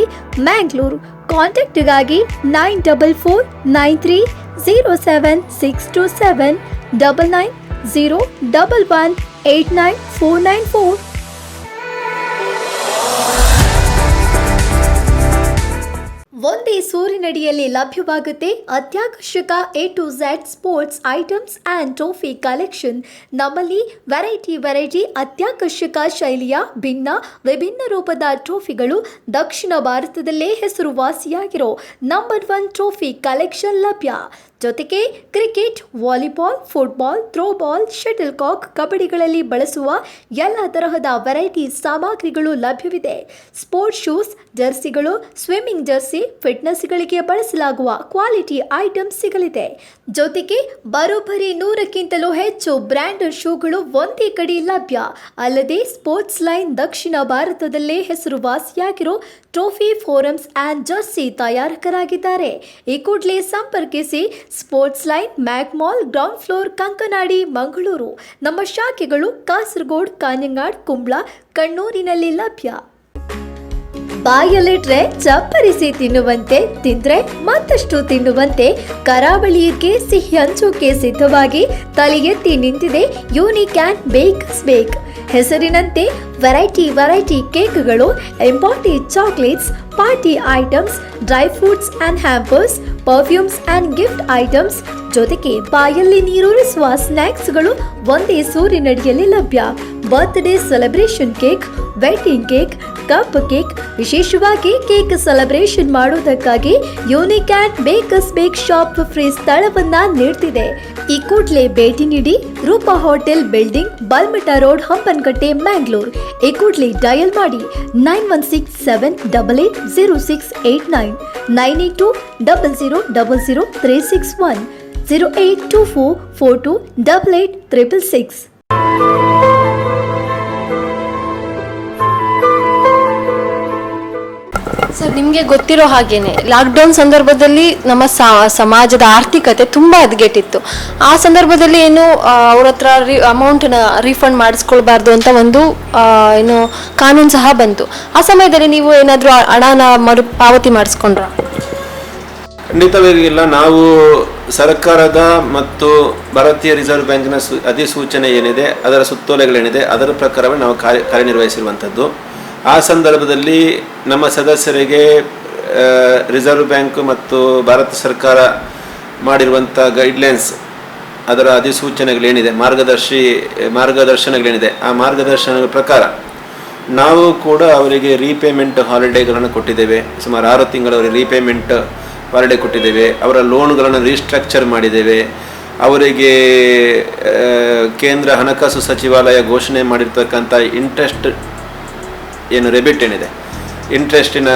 A: ಮ್ಯಾಂಗ್ಳೂರು. ಕಾಂಟ್ಯಾಕ್ಟ್ಗಾಗಿ 9493076627 9901189494. ಒಂದೇ ಸೂರಿನಡಿಯಲ್ಲಿ ಲಭ್ಯವಾಗುತ್ತೆ ಅತ್ಯಾಕರ್ಷಕ A to Z sports items and trophy collection. ನಮ್ಮಲ್ಲಿ ವೆರೈಟಿ ಅತ್ಯಾಕರ್ಷಕ ಶೈಲಿಯ ವಿಭಿನ್ನ ರೂಪದ ಟ್ರೋಫಿಗಳು, ದಕ್ಷಿಣ ಭಾರತದಲ್ಲೇ ಹೆಸರುವಾಸಿಯಾಗಿರೋ ನಂಬರ್ 1 ಟ್ರೋಫಿ ಕಲೆಕ್ಷನ್ ಲಭ್ಯ. ಜೊತೆಗೆ cricket, volleyball, football, throwball, shuttle cock, ಕಬಡ್ಡಿಗಳಲ್ಲಿ ಬಳಸುವ ಎಲ್ಲ ತರಹದ ವೆರೈಟಿ ಸಾಮಗ್ರಿಗಳು ಲಭ್ಯವಿದೆ. ಸ್ಪೋರ್ಟ್ಸ್ ಶೂಸ್, ಜರ್ಸಿಗಳು, ಸ್ವಿಮ್ಮಿಂಗ್ ಜರ್ಸಿ, ಫಿಟ್ನೆಸ್ಗಳಿಗೆ ಬಳಸಲಾಗುವ ಕ್ವಾಲಿಟಿ ಐಟಮ್ಸ್ ಸಿಗಲಿದೆ. ಜೊತೆಗೆ ಬರೋಬ್ಬರಿ 100ಕ್ಕಿಂತಲೂ ಹೆಚ್ಚು ಬ್ರ್ಯಾಂಡೆಡ್ ಶೂಗಳು ಒಂದೇ ಕಡೆ ಲಭ್ಯ. ಅಲ್ಲದೆ ಸ್ಪೋರ್ಟ್ಸ್ ಲೈನ್ ದಕ್ಷಿಣ ಭಾರತದಲ್ಲೇ ಹೆಸರುವಾಸಿಯಾಗಿರೋ ಟ್ರೋಫಿ, ಫೋರಮ್ಸ್ ಆ್ಯಂಡ್ ಜರ್ಸಿ ತಯಾರಕರಾಗಿದ್ದಾರೆ. ಈ ಕೂಡಲೇ ಸಂಪರ್ಕಿಸಿ. Sports line, Mac mall, ground floor, Kankanadi, Mangaluru. ನಮ್ಮ ಶಾಖೆಗಳು ಕಾಸರಗೋಡು, ಕಾಞಂಗಾಡ್, ಕುಂಬ್ಳ, ಕಣ್ಣೂರಿನಲ್ಲಿ ಲಭ್ಯ. ಬಾಯಲ್ಲಿಟ್ರೆ ಚಪ್ಪರಿಸಿ ತಿನ್ನುವಂತೆ, ತಿಂದ್ರೆ ಮತ್ತಷ್ಟು ತಿನ್ನುವಂತೆ ಕರಾವಳಿಗೆ ಸಿಹಿ ಹಂಚೋಕೆ ಸಿದ್ಧವಾಗಿ ತಲೆ ಎತ್ತಿ ನಿಂತಿದೆ ಯೂನಿಕ್ ಆ್ಯಂಡ್ ಬೇಕರ್ಸ್ ಬೇಕ್. ಹೆಸರಿನಂತೆ ವೆರೈಟಿ ಕೇಕ್ಗಳು, imported chocolates, party items, dry fruits and hampers, perfumes and gift items ಜೊತೆಗೆ ಬಾಯಲ್ಲಿ ನೀರೂರಿಸುವ ಸ್ನ್ಯಾಕ್ಸ್ಗಳು ಒಂದೇ ಸೂರಿನಡಿಯಲ್ಲಿ ಲಭ್ಯ. Birthday celebration cake, wedding cake, cup cake, ವಿಶೇಷವಾಗಿ ಕೇಕ್ ಸೆಲೆಬ್ರೇಷನ್ ಮಾಡುವುದಕ್ಕಾಗಿ unique and bakers bake shop free ಸ್ಥಳವನ್ನ ನೀಡ್ತಿದೆ. ಈ ಕೂಡಲೇ ಭೇಟಿ ನೀಡಿ Roopa hotel building, Balmatta road, Hampankatta, Mangalore. ಈ ಕೂಡಲೇ ಡಯಲ್ ಮಾಡಿ 9167880689, 9820000361, 08244288866.
C: ಸರ್, ನಿಮಗೆ ಗೊತ್ತಿರೋ ಹಾಗೇನೆ ಲಾಕ್ಡೌನ್ ಸಂದರ್ಭದಲ್ಲಿ ನಮ್ಮ ಸಮಾಜದ ಆರ್ಥಿಕತೆ ತುಂಬಾ ಹದಗೆಟ್ಟಿತ್ತು. ಆ ಸಂದರ್ಭದಲ್ಲಿ ಏನು ಅವ್ರ ಹತ್ರ ಅಮೌಂಟ್ನ ರೀಫಂಡ್ ಮಾಡಿಸ್ಕೊಳ್ಬಾರ್ದು ಅಂತ ಒಂದು ಏನು ಕಾನೂನು ಸಹ ಬಂತು. ಆ ಸಮಯದಲ್ಲಿ ನೀವು ಏನಾದರೂ ಹಣನ ಪಾವತಿ ಮಾಡಿಸ್ಕೊಂಡ್ರ?
B: ಖಂಡಿತವಾಗಿ ಇಲ್ಲ. ನಾವು ಸರ್ಕಾರದ ಮತ್ತು ಭಾರತೀಯ ರಿಸರ್ವ್ ಬ್ಯಾಂಕಿನ ಅಧಿಸೂಚನೆ ಏನಿದೆ, ಅದರ ಸುತ್ತೋಲೆಗಳೇನಿದೆ, ಅದರ ಪ್ರಕಾರವೇ ನಾವು ಕಾರ್ಯನಿರ್ವಹಿಸಿರುವಂಥದ್ದು. ಆ ಸಂದರ್ಭದಲ್ಲಿ ನಮ್ಮ ಸದಸ್ಯರಿಗೆ ರಿಸರ್ವ್ ಬ್ಯಾಂಕ್ ಮತ್ತು ಭಾರತ ಸರ್ಕಾರ ಮಾಡಿರುವಂಥ ಗೈಡ್ಲೈನ್ಸ್, ಅದರ ಅಧಿಸೂಚನೆಗಳೇನಿದೆ, ಮಾರ್ಗದರ್ಶನಗಳೇನಿದೆ, ಆ ಮಾರ್ಗದರ್ಶನಗಳ ಪ್ರಕಾರ ನಾವು ಕೂಡ ಅವರಿಗೆ ರೀಪೇಮೆಂಟ್ ಹಾಲಿಡೇಗಳನ್ನು ಕೊಟ್ಟಿದ್ದೇವೆ. ಸುಮಾರು 6 ತಿಂಗಳವರಿಗೆ ರೀಪೇಮೆಂಟ್ ಹಾಲಿಡೇ ಕೊಟ್ಟಿದ್ದೇವೆ. ಅವರ ಲೋನ್ಗಳನ್ನು ರೀಸ್ಟ್ರಕ್ಚರ್ ಮಾಡಿದ್ದೇವೆ. ಅವರಿಗೆ ಕೇಂದ್ರ ಹಣಕಾಸು ಸಚಿವಾಲಯ ಘೋಷಣೆ ಮಾಡಿರ್ತಕ್ಕಂಥ ಇಂಟ್ರೆಸ್ಟ್ ಏನು ರೆಬಿಟ್ ಏನಿದೆ, ಇಂಟ್ರೆಸ್ಟಿನ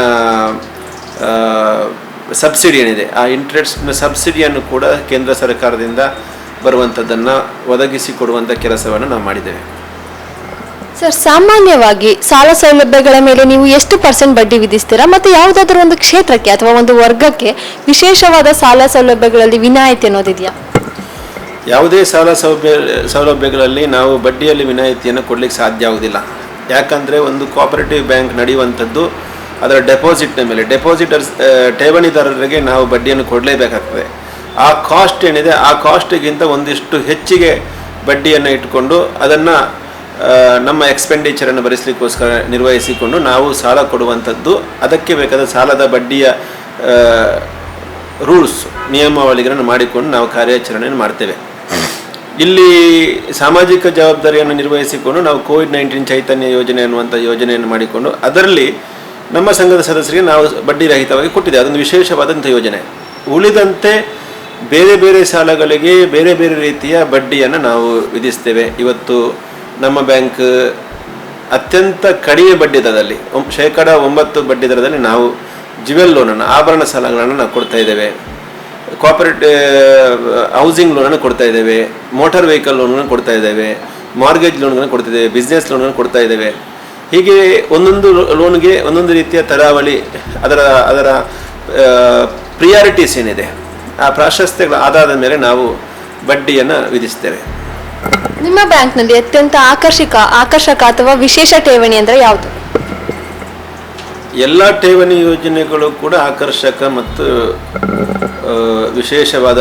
B: ಸಬ್ಸಿಡಿ ಏನಿದೆ, ಆ ಇಂಟ್ರೆಸ್ಟ್ನ ಸಬ್ಸಿಡಿಯನ್ನು ಕೂಡ ಕೇಂದ್ರ ಸರ್ಕಾರದಿಂದ ಬರುವಂಥದ್ದನ್ನು ಒದಗಿಸಿಕೊಡುವಂಥ ಕೆಲಸವನ್ನು ನಾವು ಮಾಡಿದ್ದೇವೆ.
C: ಸರ್, ಸಾಮಾನ್ಯವಾಗಿ ಸಾಲ ಸೌಲಭ್ಯಗಳ ಮೇಲೆ ನೀವು ಎಷ್ಟು % ಬಡ್ಡಿ ವಿಧಿಸ್ತೀರಾ? ಮತ್ತು ಯಾವುದಾದ್ರೂ ಒಂದು ಕ್ಷೇತ್ರಕ್ಕೆ ಅಥವಾ ಒಂದು ವರ್ಗಕ್ಕೆ ವಿಶೇಷವಾದ ಸಾಲ ಸೌಲಭ್ಯಗಳಲ್ಲಿ ವಿನಾಯಿತಿ ಅನ್ನೋದಿದೆಯಾ?
B: ಯಾವುದೇ ಸಾಲ ಸೌಲಭ್ಯಗಳಲ್ಲಿ ನಾವು ಬಡ್ಡಿಯಲ್ಲಿ ವಿನಾಯಿತಿಯನ್ನು ಕೊಡಲಿಕ್ಕೆ ಸಾಧ್ಯ ಆಗುವುದಿಲ್ಲ. ಯಾಕಂದರೆ ಒಂದು ಕೋಆಪರೇಟಿವ್ ಬ್ಯಾಂಕ್ ನಡೆಯುವಂಥದ್ದು ಅದರ ಡೆಪಾಸಿಟ್ನ ಮೇಲೆ, ಠೇವಣಿದಾರರಿಗೆ ನಾವು ಬಡ್ಡಿಯನ್ನು ಕೊಡಲೇಬೇಕಾಗ್ತದೆ. ಆ ಕಾಸ್ಟ್ ಏನಿದೆ, ಆ ಕಾಸ್ಟಿಗಿಂತ ಒಂದಿಷ್ಟು ಹೆಚ್ಚಿಗೆ ಬಡ್ಡಿಯನ್ನು ಇಟ್ಟುಕೊಂಡು ಅದನ್ನು ನಮ್ಮ ಎಕ್ಸ್ಪೆಂಡಿಚರನ್ನು ಭರಿಸಲಿಕ್ಕೋಸ್ಕರ ನಿರ್ವಹಿಸಿಕೊಂಡು ನಾವು ಸಾಲ ಕೊಡುವಂಥದ್ದು. ಅದಕ್ಕೆ ಬೇಕಾದ ಸಾಲದ ಬಡ್ಡಿಯ ರೂಲ್ಸ್, ನಿಯಮಾವಳಿಗಳನ್ನು ಮಾಡಿಕೊಂಡು ನಾವು ಕಾರ್ಯಾಚರಣೆಯನ್ನು ಮಾಡ್ತೇವೆ. ಇಲ್ಲಿ ಸಾಮಾಜಿಕ ಜವಾಬ್ದಾರಿಯನ್ನು ನಿರ್ವಹಿಸಿಕೊಂಡು ನಾವು ಕೋವಿಡ್-19 ಚೈತನ್ಯ ಯೋಜನೆ ಅನ್ನುವಂಥ ಯೋಜನೆಯನ್ನು ಮಾಡಿಕೊಂಡು ಅದರಲ್ಲಿ ನಮ್ಮ ಸಂಘದ ಸದಸ್ಯರಿಗೆ ನಾವು ಬಡ್ಡಿ ರಹಿತವಾಗಿ ಕೊಟ್ಟಿದ್ದೇವೆ. ಅದೊಂದು ವಿಶೇಷವಾದಂಥ ಯೋಜನೆ. ಉಳಿದಂತೆ ಬೇರೆ ಬೇರೆ ಸಾಲಗಳಿಗೆ ಬೇರೆ ಬೇರೆ ರೀತಿಯ ಬಡ್ಡಿಯನ್ನು ನಾವು ವಿಧಿಸ್ತೇವೆ. ಇವತ್ತು ನಮ್ಮ ಬ್ಯಾಂಕ್ ಅತ್ಯಂತ ಕಡಿಮೆ ಬಡ್ಡಿ ದರದಲ್ಲಿ 9% ಬಡ್ಡಿ ದರದಲ್ಲಿ ನಾವು ಜ್ಯುವೆಲ್ ಲೋನನ್ನು, ಆಭರಣ ಸಾಲಗಳನ್ನು ನಾವು ಕೊಡ್ತಾ ಇದ್ದೇವೆ. ಹೌಸಿಂಗ್ ಲೋನನ್ನು ಕೊಡ್ತಾ ಇದ್ದೇವೆ, ಮೋಟಾರ್ ವೆಹಿಕಲ್ ಲೋನನ್ನು ಕೊಡ್ತಾ ಇದ್ದೇವೆ, ಮಾರ್ಗೇಜ್ ಲೋನ್ಗಳನ್ನು ಕೊಡ್ತಾ ಇದ್ದೇವೆ, ಬಿಸ್ನೆಸ್ ಲೋನನ್ನು ಕೊಡ್ತಾ ಇದ್ದೇವೆ. ಹೀಗೆ ಒಂದೊಂದು ಲೋನ್ಗೆ ಒಂದೊಂದು ರೀತಿಯ ತರಾವಳಿ, ಅದರ ಪ್ರಿಯಾರಿಟೀಸ್ ಏನಿದೆ, ಆ ಪ್ರಾಶಸ್ತ್ಯಗಳ ಆಧಾರದ ಮೇಲೆ ನಾವು ಬಡ್ಡಿಯನ್ನು ವಿಧಿಸ್ತೇವೆ.
C: ನಿಮ್ಮ ಬ್ಯಾಂಕ್ನಲ್ಲಿ ಅತ್ಯಂತ ಆಕರ್ಷಕ ಅಥವಾ ವಿಶೇಷ ಠೇವಣಿ ಅಂದರೆ ಯಾವುದು?
B: ಎಲ್ಲ ಠೇವಣಿ ಯೋಜನೆಗಳು ಕೂಡ ಆಕರ್ಷಕ ಮತ್ತು ವಿಶೇಷವಾದ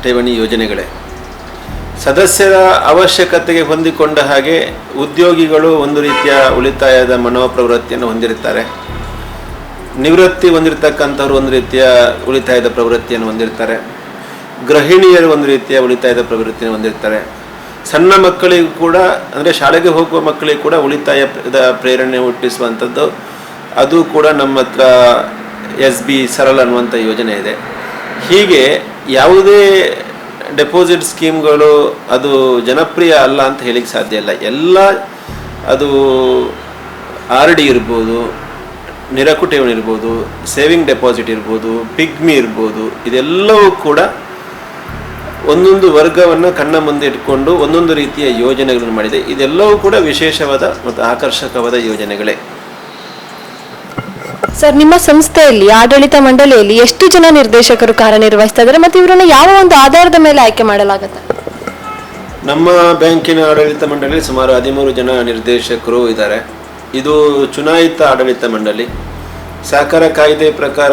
B: ಠೇವಣಿ ಯೋಜನೆಗಳೇ. ಸದಸ್ಯರ ಅವಶ್ಯಕತೆಗೆ ಹೊಂದಿಕೊಂಡ ಹಾಗೆ ಉದ್ಯೋಗಿಗಳು ಒಂದು ರೀತಿಯ ಉಳಿತಾಯದ ಮನೋಪ್ರವೃತ್ತಿಯನ್ನು ಹೊಂದಿರುತ್ತಾರೆ. ನಿವೃತ್ತಿ ಹೊಂದಿರತಕ್ಕಂಥವ್ರು ಒಂದು ರೀತಿಯ ಉಳಿತಾಯದ ಪ್ರವೃತ್ತಿಯನ್ನು ಹೊಂದಿರ್ತಾರೆ. ಗೃಹಿಣಿಯರು ಒಂದು ರೀತಿಯ ಉಳಿತಾಯದ ಪ್ರವೃತ್ತಿಯನ್ನು ಹೊಂದಿರ್ತಾರೆ. ಸಣ್ಣ ಮಕ್ಕಳಿಗೂ ಕೂಡ, ಅಂದರೆ ಶಾಲೆಗೆ ಹೋಗುವ ಮಕ್ಕಳಿಗೆ ಕೂಡ ಉಳಿತಾಯದ ಪ್ರೇರಣೆ ಹುಟ್ಟಿಸುವಂಥದ್ದು, ಅದು ಕೂಡ ನಮ್ಮ ಹತ್ರ SB ಸರಳ ಅನ್ನುವಂಥ ಯೋಜನೆ ಇದೆ. ಹೀಗೆ ಯಾವುದೇ ಡೆಪಾಸಿಟ್ ಸ್ಕೀಮ್ಗಳು ಅದು ಜನಪ್ರಿಯ ಅಲ್ಲ ಅಂತ ಹೇಳಿಕ್ಕೆ ಸಾಧ್ಯ ಇಲ್ಲ. ಎಲ್ಲ ಅದು RD ಇರ್ಬೋದು, ನಿರಕು ಠೇವಣಿ ಇರ್ಬೋದು, ಸೇವಿಂಗ್ ಡೆಪಾಸಿಟ್ ಇರ್ಬೋದು, ಪಿಗ್ಮಿ ಇರ್ಬೋದು, ಇದೆಲ್ಲವೂ ಕೂಡ ಒಂದೊಂದು ವರ್ಗವನ್ನು ಕಣ್ಣ ಮುಂದೆ ಇಟ್ಕೊಂಡು ಒಂದೊಂದು ರೀತಿಯ ಯೋಜನೆಗಳನ್ನು ಮಾಡಿದೆ. ಇದೆಲ್ಲವೂ ಕೂಡ ವಿಶೇಷವಾದ ಮತ್ತು ಆಕರ್ಷಕವಾದ ಯೋಜನೆಗಳೇ.
C: ಸರ್, ನಿಮ್ಮ ಸಂಸ್ಥೆಯಲ್ಲಿ ಆಡಳಿತ ಮಂಡಳಿಯಲ್ಲಿ ಎಷ್ಟು ಜನ ನಿರ್ದೇಶಕರು ಕಾರ್ಯನಿರ್ವಹಿಸ್ತಾ ಇದ್ದಾರೆ ಮತ್ತು ಇವರನ್ನು ಯಾವ ಒಂದು ಆಧಾರದ ಮೇಲೆ ಆಯ್ಕೆ ಮಾಡಲಾಗುತ್ತೆ?
B: ನಮ್ಮ ಬ್ಯಾಂಕಿನ ಆಡಳಿತ ಮಂಡಳಿ ಸುಮಾರು 13 ಜನ ನಿರ್ದೇಶಕರು ಇದ್ದಾರೆ. ಇದು ಚುನಾಯಿತ ಆಡಳಿತ ಮಂಡಳಿ. ಸಹಕಾರ ಕಾಯ್ದೆ ಪ್ರಕಾರ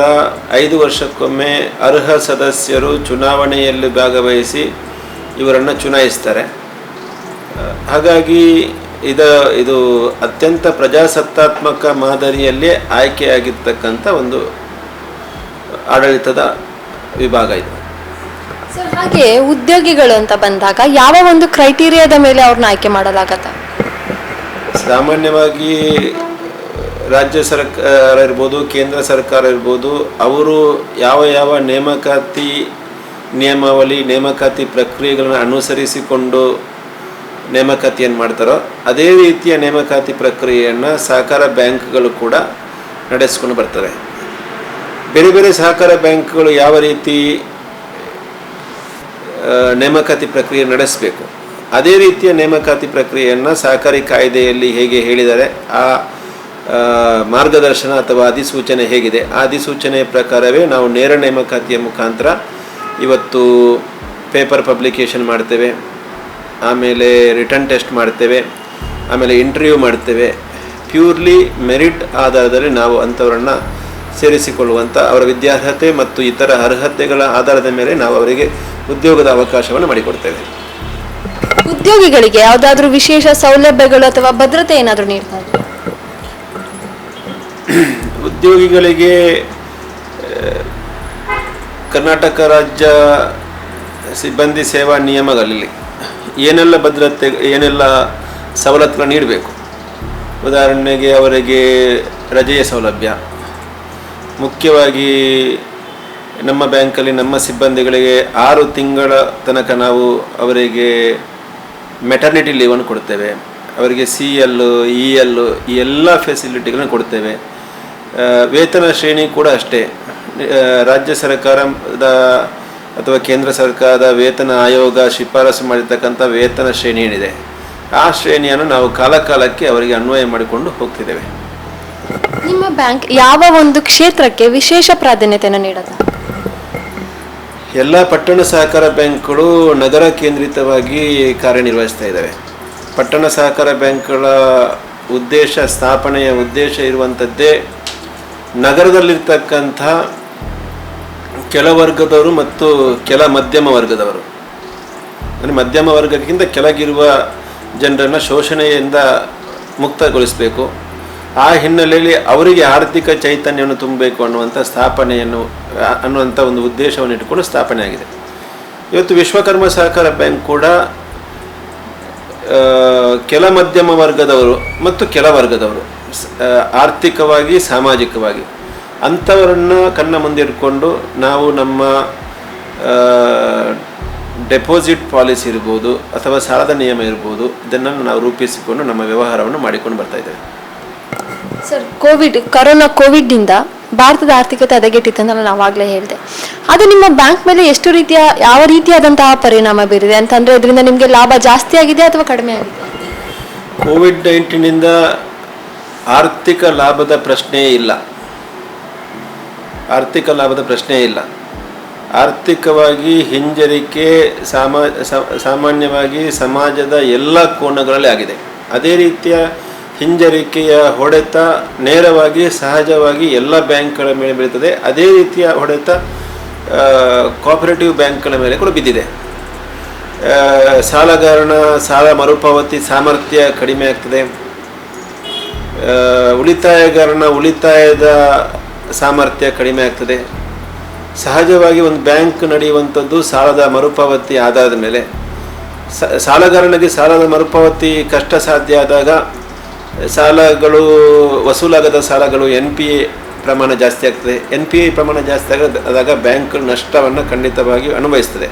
B: 5 ವರ್ಷಕ್ಕೊಮ್ಮೆ ಅರ್ಹ ಸದಸ್ಯರು ಚುನಾವಣೆಯಲ್ಲಿ ಭಾಗವಹಿಸಿ ಇವರನ್ನು ಚುನಾಯಿಸ್ತಾರೆ. ಹಾಗಾಗಿ ಇದು ಅತ್ಯಂತ ಪ್ರಜಾಸತ್ತಾತ್ಮಕ ಮಾದರಿಯಲ್ಲಿ ಆಯ್ಕೆಯಾಗಿರ್ತಕ್ಕಂಥ ಒಂದು ಆಡಳಿತದ ವಿಭಾಗ ಇದು.
C: ಸರ್, ಹಾಗೆ ಉದ್ಯೋಗಿಗಳು ಅಂತ ಬಂದಾಗ ಯಾವ ಒಂದು ಕ್ರೈಟೀರಿಯಾದ ಮೇಲೆ ಅವ್ರನ್ನ ಆಯ್ಕೆ ಮಾಡಲಾಗತ್ತೆ?
B: ಸಾಮಾನ್ಯವಾಗಿ ರಾಜ್ಯ ಸರ್ಕಾರ ಇರ್ಬೋದು, ಕೇಂದ್ರ ಸರ್ಕಾರ ಇರ್ಬೋದು, ಅವರು ಯಾವ ನೇಮಕಾತಿ ನಿಯಮಾವಳಿ ನೇಮಕಾತಿ ಪ್ರಕ್ರಿಯೆಗಳನ್ನು ಅನುಸರಿಸಿಕೊಂಡು ನೇಮಕಾತಿಯನ್ನು ಮಾಡ್ತಾರೋ ಅದೇ ರೀತಿಯ ನೇಮಕಾತಿ ಪ್ರಕ್ರಿಯೆಯನ್ನು ಸಹಕಾರ ಬ್ಯಾಂಕ್ಗಳು ಕೂಡ ನಡೆಸ್ಕೊಂಡು ಬರ್ತವೆ. ಬೇರೆ ಬೇರೆ ಸಹಕಾರ ಬ್ಯಾಂಕ್ಗಳು ಯಾವ ರೀತಿ ನೇಮಕಾತಿ ಪ್ರಕ್ರಿಯೆ ನಡೆಸಬೇಕು ಅದೇ ರೀತಿಯ ನೇಮಕಾತಿ ಪ್ರಕ್ರಿಯೆಯನ್ನು ಸಹಕಾರಿ ಕಾಯ್ದೆಯಲ್ಲಿ ಹೇಗೆ ಹೇಳಿದ್ದಾರೆ ಆ ಮಾರ್ಗದರ್ಶನ ಅಥವಾ ಅಧಿಸೂಚನೆ ಹೇಗಿದೆ ಆ ಅಧಿಸೂಚನೆಯ ಪ್ರಕಾರವೇ ನಾವು ನೇರ ನೇಮಕಾತಿಯ ಮುಖಾಂತರ ಇವತ್ತು ಪೇಪರ್ ಪಬ್ಲಿಕೇಶನ್ ಮಾಡ್ತೇವೆ, ಆಮೇಲೆ ರಿಟರ್ನ್ ಟೆಸ್ಟ್ ಮಾಡ್ತೇವೆ, ಆಮೇಲೆ ಇಂಟರ್ವ್ಯೂ ಮಾಡ್ತೇವೆ. ಪ್ಯೂರ್ಲಿ ಮೆರಿಟ್ ಆಧಾರದಲ್ಲಿ ನಾವು ಅಂಥವರನ್ನು ಸೇರಿಸಿಕೊಳ್ಳುವಂಥ ಅವರ ವಿದ್ಯಾರ್ಹತೆ ಮತ್ತು ಇತರ ಅರ್ಹತೆಗಳ ಆಧಾರದ ಮೇಲೆ ನಾವು ಅವರಿಗೆ ಉದ್ಯೋಗದ ಅವಕಾಶವನ್ನು ಮಾಡಿಕೊಡ್ತೇವೆ.
C: ಉದ್ಯೋಗಿಗಳಿಗೆ ಯಾವುದಾದ್ರೂ ವಿಶೇಷ ಸೌಲಭ್ಯಗಳು ಅಥವಾ ಭದ್ರತೆ ಏನಾದರೂ ನೀಡ್ತಾ ಇದ್ದೀರಾ?
B: ಉದ್ಯೋಗಿಗಳಿಗೆ ಕರ್ನಾಟಕ ರಾಜ್ಯ ಸಿಬ್ಬಂದಿ ಸೇವಾ ನಿಯಮಗಳಲ್ಲಿ ಏನೆಲ್ಲ ಭದ್ರತೆ ಏನೆಲ್ಲ ಸವಲತ್ತುಗಳನ್ನು ನೀಡಬೇಕು. ಉದಾಹರಣೆಗೆ ಅವರಿಗೆ ರಜೆಯ ಸೌಲಭ್ಯ, ಮುಖ್ಯವಾಗಿ ನಮ್ಮ ಬ್ಯಾಂಕಲ್ಲಿ ನಮ್ಮ ಸಿಬ್ಬಂದಿಗಳಿಗೆ 6 ತಿಂಗಳ ತನಕ ನಾವು ಅವರಿಗೆ ಮೆಟರ್ನಿಟಿ ಲೀವನ್ನು ಕೊಡ್ತೇವೆ. ಅವರಿಗೆ CL EL ಈ ಎಲ್ಲ ಫೆಸಿಲಿಟಿಗಳನ್ನು ಕೊಡ್ತೇವೆ. ವೇತನ ಶ್ರೇಣಿ ಕೂಡ ಅಷ್ಟೇ. ರಾಜ್ಯ ಸರ್ಕಾರದ ಅಥವಾ ಕೇಂದ್ರ ಸರ್ಕಾರದ ವೇತನ ಆಯೋಗ ಶಿಫಾರಸು ಮಾಡಿರ್ತಕ್ಕಂಥ ವೇತನ ಶ್ರೇಣಿ ಏನಿದೆ ಆ ಶ್ರೇಣಿಯನ್ನು ನಾವು ಕಾಲಕಾಲಕ್ಕೆ ಅವರಿಗೆ ಅನ್ವಯ ಮಾಡಿಕೊಂಡು ಹೋಗ್ತಿದ್ದೇವೆ.
C: ನಿಮ್ಮ ಬ್ಯಾಂಕ್ ಯಾವ ಒಂದು ಕ್ಷೇತ್ರಕ್ಕೆ ವಿಶೇಷ ಪ್ರಾಧಾನ್ಯತೆಯನ್ನು ನೀಡುತ್ತೆ?
B: ಎಲ್ಲ ಪಟ್ಟಣ ಸಹಕಾರ ಬ್ಯಾಂಕ್ಗಳು ನಗರ ಕೇಂದ್ರಿತವಾಗಿ ಕಾರ್ಯನಿರ್ವಹಿಸ್ತಾ ಇದ್ದಾವೆ. ಪಟ್ಟಣ ಸಹಕಾರ ಬ್ಯಾಂಕ್ಗಳ ಸ್ಥಾಪನೆಯ ಉದ್ದೇಶ ಇರುವಂಥದ್ದೇ ನಗರದಲ್ಲಿರ್ತಕ್ಕಂಥ ಕೆಳ ವರ್ಗದವರು ಮತ್ತು ಕೆಲ ಮಧ್ಯಮ ವರ್ಗದವರು, ಅಂದರೆ ಮಧ್ಯಮ ವರ್ಗಕ್ಕಿಂತ ಕೆಳಗಿರುವ ಜನರನ್ನು ಶೋಷಣೆಯಿಂದ ಮುಕ್ತಗೊಳಿಸಬೇಕು. ಆ ಹಿನ್ನೆಲೆಯಲ್ಲಿ ಅವರಿಗೆ ಆರ್ಥಿಕ ಚೈತನ್ಯವನ್ನು ತುಂಬಬೇಕು ಅನ್ನುವಂಥ ಒಂದು ಉದ್ದೇಶವನ್ನು ಇಟ್ಟುಕೊಂಡು ಸ್ಥಾಪನೆ ಆಗಿದೆ. ಇವತ್ತು ವಿಶ್ವಕರ್ಮ ಸಹಕಾರ ಬ್ಯಾಂಕ್ ಕೂಡ ಕೆಲ ಮಧ್ಯಮ ವರ್ಗದವರು ಮತ್ತು ಕೆಲ ವರ್ಗದವರು ಆರ್ಥಿಕವಾಗಿ ಸಾಮಾಜಿಕವಾಗಿ ಅಂಥವರನ್ನು ಕಣ್ಣ ಮುಂದೆ ಇಟ್ಕೊಂಡು ನಾವು ನಮ್ಮ ಡೆಪಾಸಿಟ್ ಪಾಲಿಸಿ ಇರ್ಬೋದು ಅಥವಾ ಸಾಲದ ನಿಯಮ ಇರ್ಬೋದು ಇದನ್ನು ನಾವು ರೂಪಿಸಿಕೊಂಡು ನಮ್ಮ ವ್ಯವಹಾರವನ್ನು ಮಾಡಿಕೊಂಡು ಬರ್ತಾ ಇದ್ದೇವೆ.
C: ಸರ್, ಕೋವಿಡ್ನಿಂದ ಭಾರತದ ಆರ್ಥಿಕತೆ ಹದಗೆಟ್ಟಿತ್ತು ಅಂತ ನಾನು ಆವಾಗಲೇ ಹೇಳಿದೆ. ಅದು ನಿಮ್ಮ ಬ್ಯಾಂಕ್ ಮೇಲೆ ಯಾವ ರೀತಿಯಾದಂತಹ ಪರಿಣಾಮ ಬೀರಿದೆ ಅಂತಂದರೆ ಇದರಿಂದ ನಿಮಗೆ ಲಾಭ ಜಾಸ್ತಿ ಆಗಿದೆ ಅಥವಾ ಕಡಿಮೆ ಆಗಿದೆ?
B: ಕೋವಿಡ್-19ನಿಂದ ಆರ್ಥಿಕ ಲಾಭದ ಪ್ರಶ್ನೆಯೇ ಇಲ್ಲ. ಆರ್ಥಿಕವಾಗಿ ಹಿಂಜರಿಕೆ ಸಾಮಾನ್ಯವಾಗಿ ಸಮಾಜದ ಎಲ್ಲ ಕೋನಗಳಲ್ಲಿ ಆಗಿದೆ. ಅದೇ ರೀತಿಯ ಹಿಂಜರಿಕೆಯ ಹೊಡೆತ ನೇರವಾಗಿ ಸಹಜವಾಗಿ ಎಲ್ಲ ಬ್ಯಾಂಕ್ಗಳ ಮೇಲೆ ಬೀಳ್ತದೆ. ಅದೇ ರೀತಿಯ ಹೊಡೆತ ಕೋಆಪರೇಟಿವ್ ಬ್ಯಾಂಕ್ಗಳ ಮೇಲೆ ಕೂಡ ಬಿದ್ದಿದೆ. ಸಾಲಗಾರನ ಸಾಲ ಮರುಪಾವತಿ ಸಾಮರ್ಥ್ಯ ಕಡಿಮೆ ಆಗ್ತದೆ. ಉಳಿತಾಯಗಾರನ ಉಳಿತಾಯದ ಸಾಮರ್ಥ್ಯ ಕಡಿಮೆ ಆಗ್ತದೆ. ಸಹಜವಾಗಿ ಒಂದು ಬ್ಯಾಂಕ್ ನಡೆಯುವಂಥದ್ದು ಸಾಲದ ಮರುಪಾವತಿ ಆಧಾರದ ಮೇಲೆ. ಸಾಲಗಾರನಿಗೆ ಸಾಲದ ಮರುಪಾವತಿ ಕಷ್ಟ ಸಾಧ್ಯ ಆದಾಗ ಸಾಲಗಳು ವಸೂಲಾಗದ ಸಾಲಗಳು NPA ಪ್ರಮಾಣ ಜಾಸ್ತಿ ಆಗ್ತದೆ. NPA ಪ್ರಮಾಣ ಜಾಸ್ತಿ ಆದಾಗ ಬ್ಯಾಂಕ್ ನಷ್ಟವನ್ನು ಖಂಡಿತವಾಗಿ ಅನುಭವಿಸ್ತದೆ.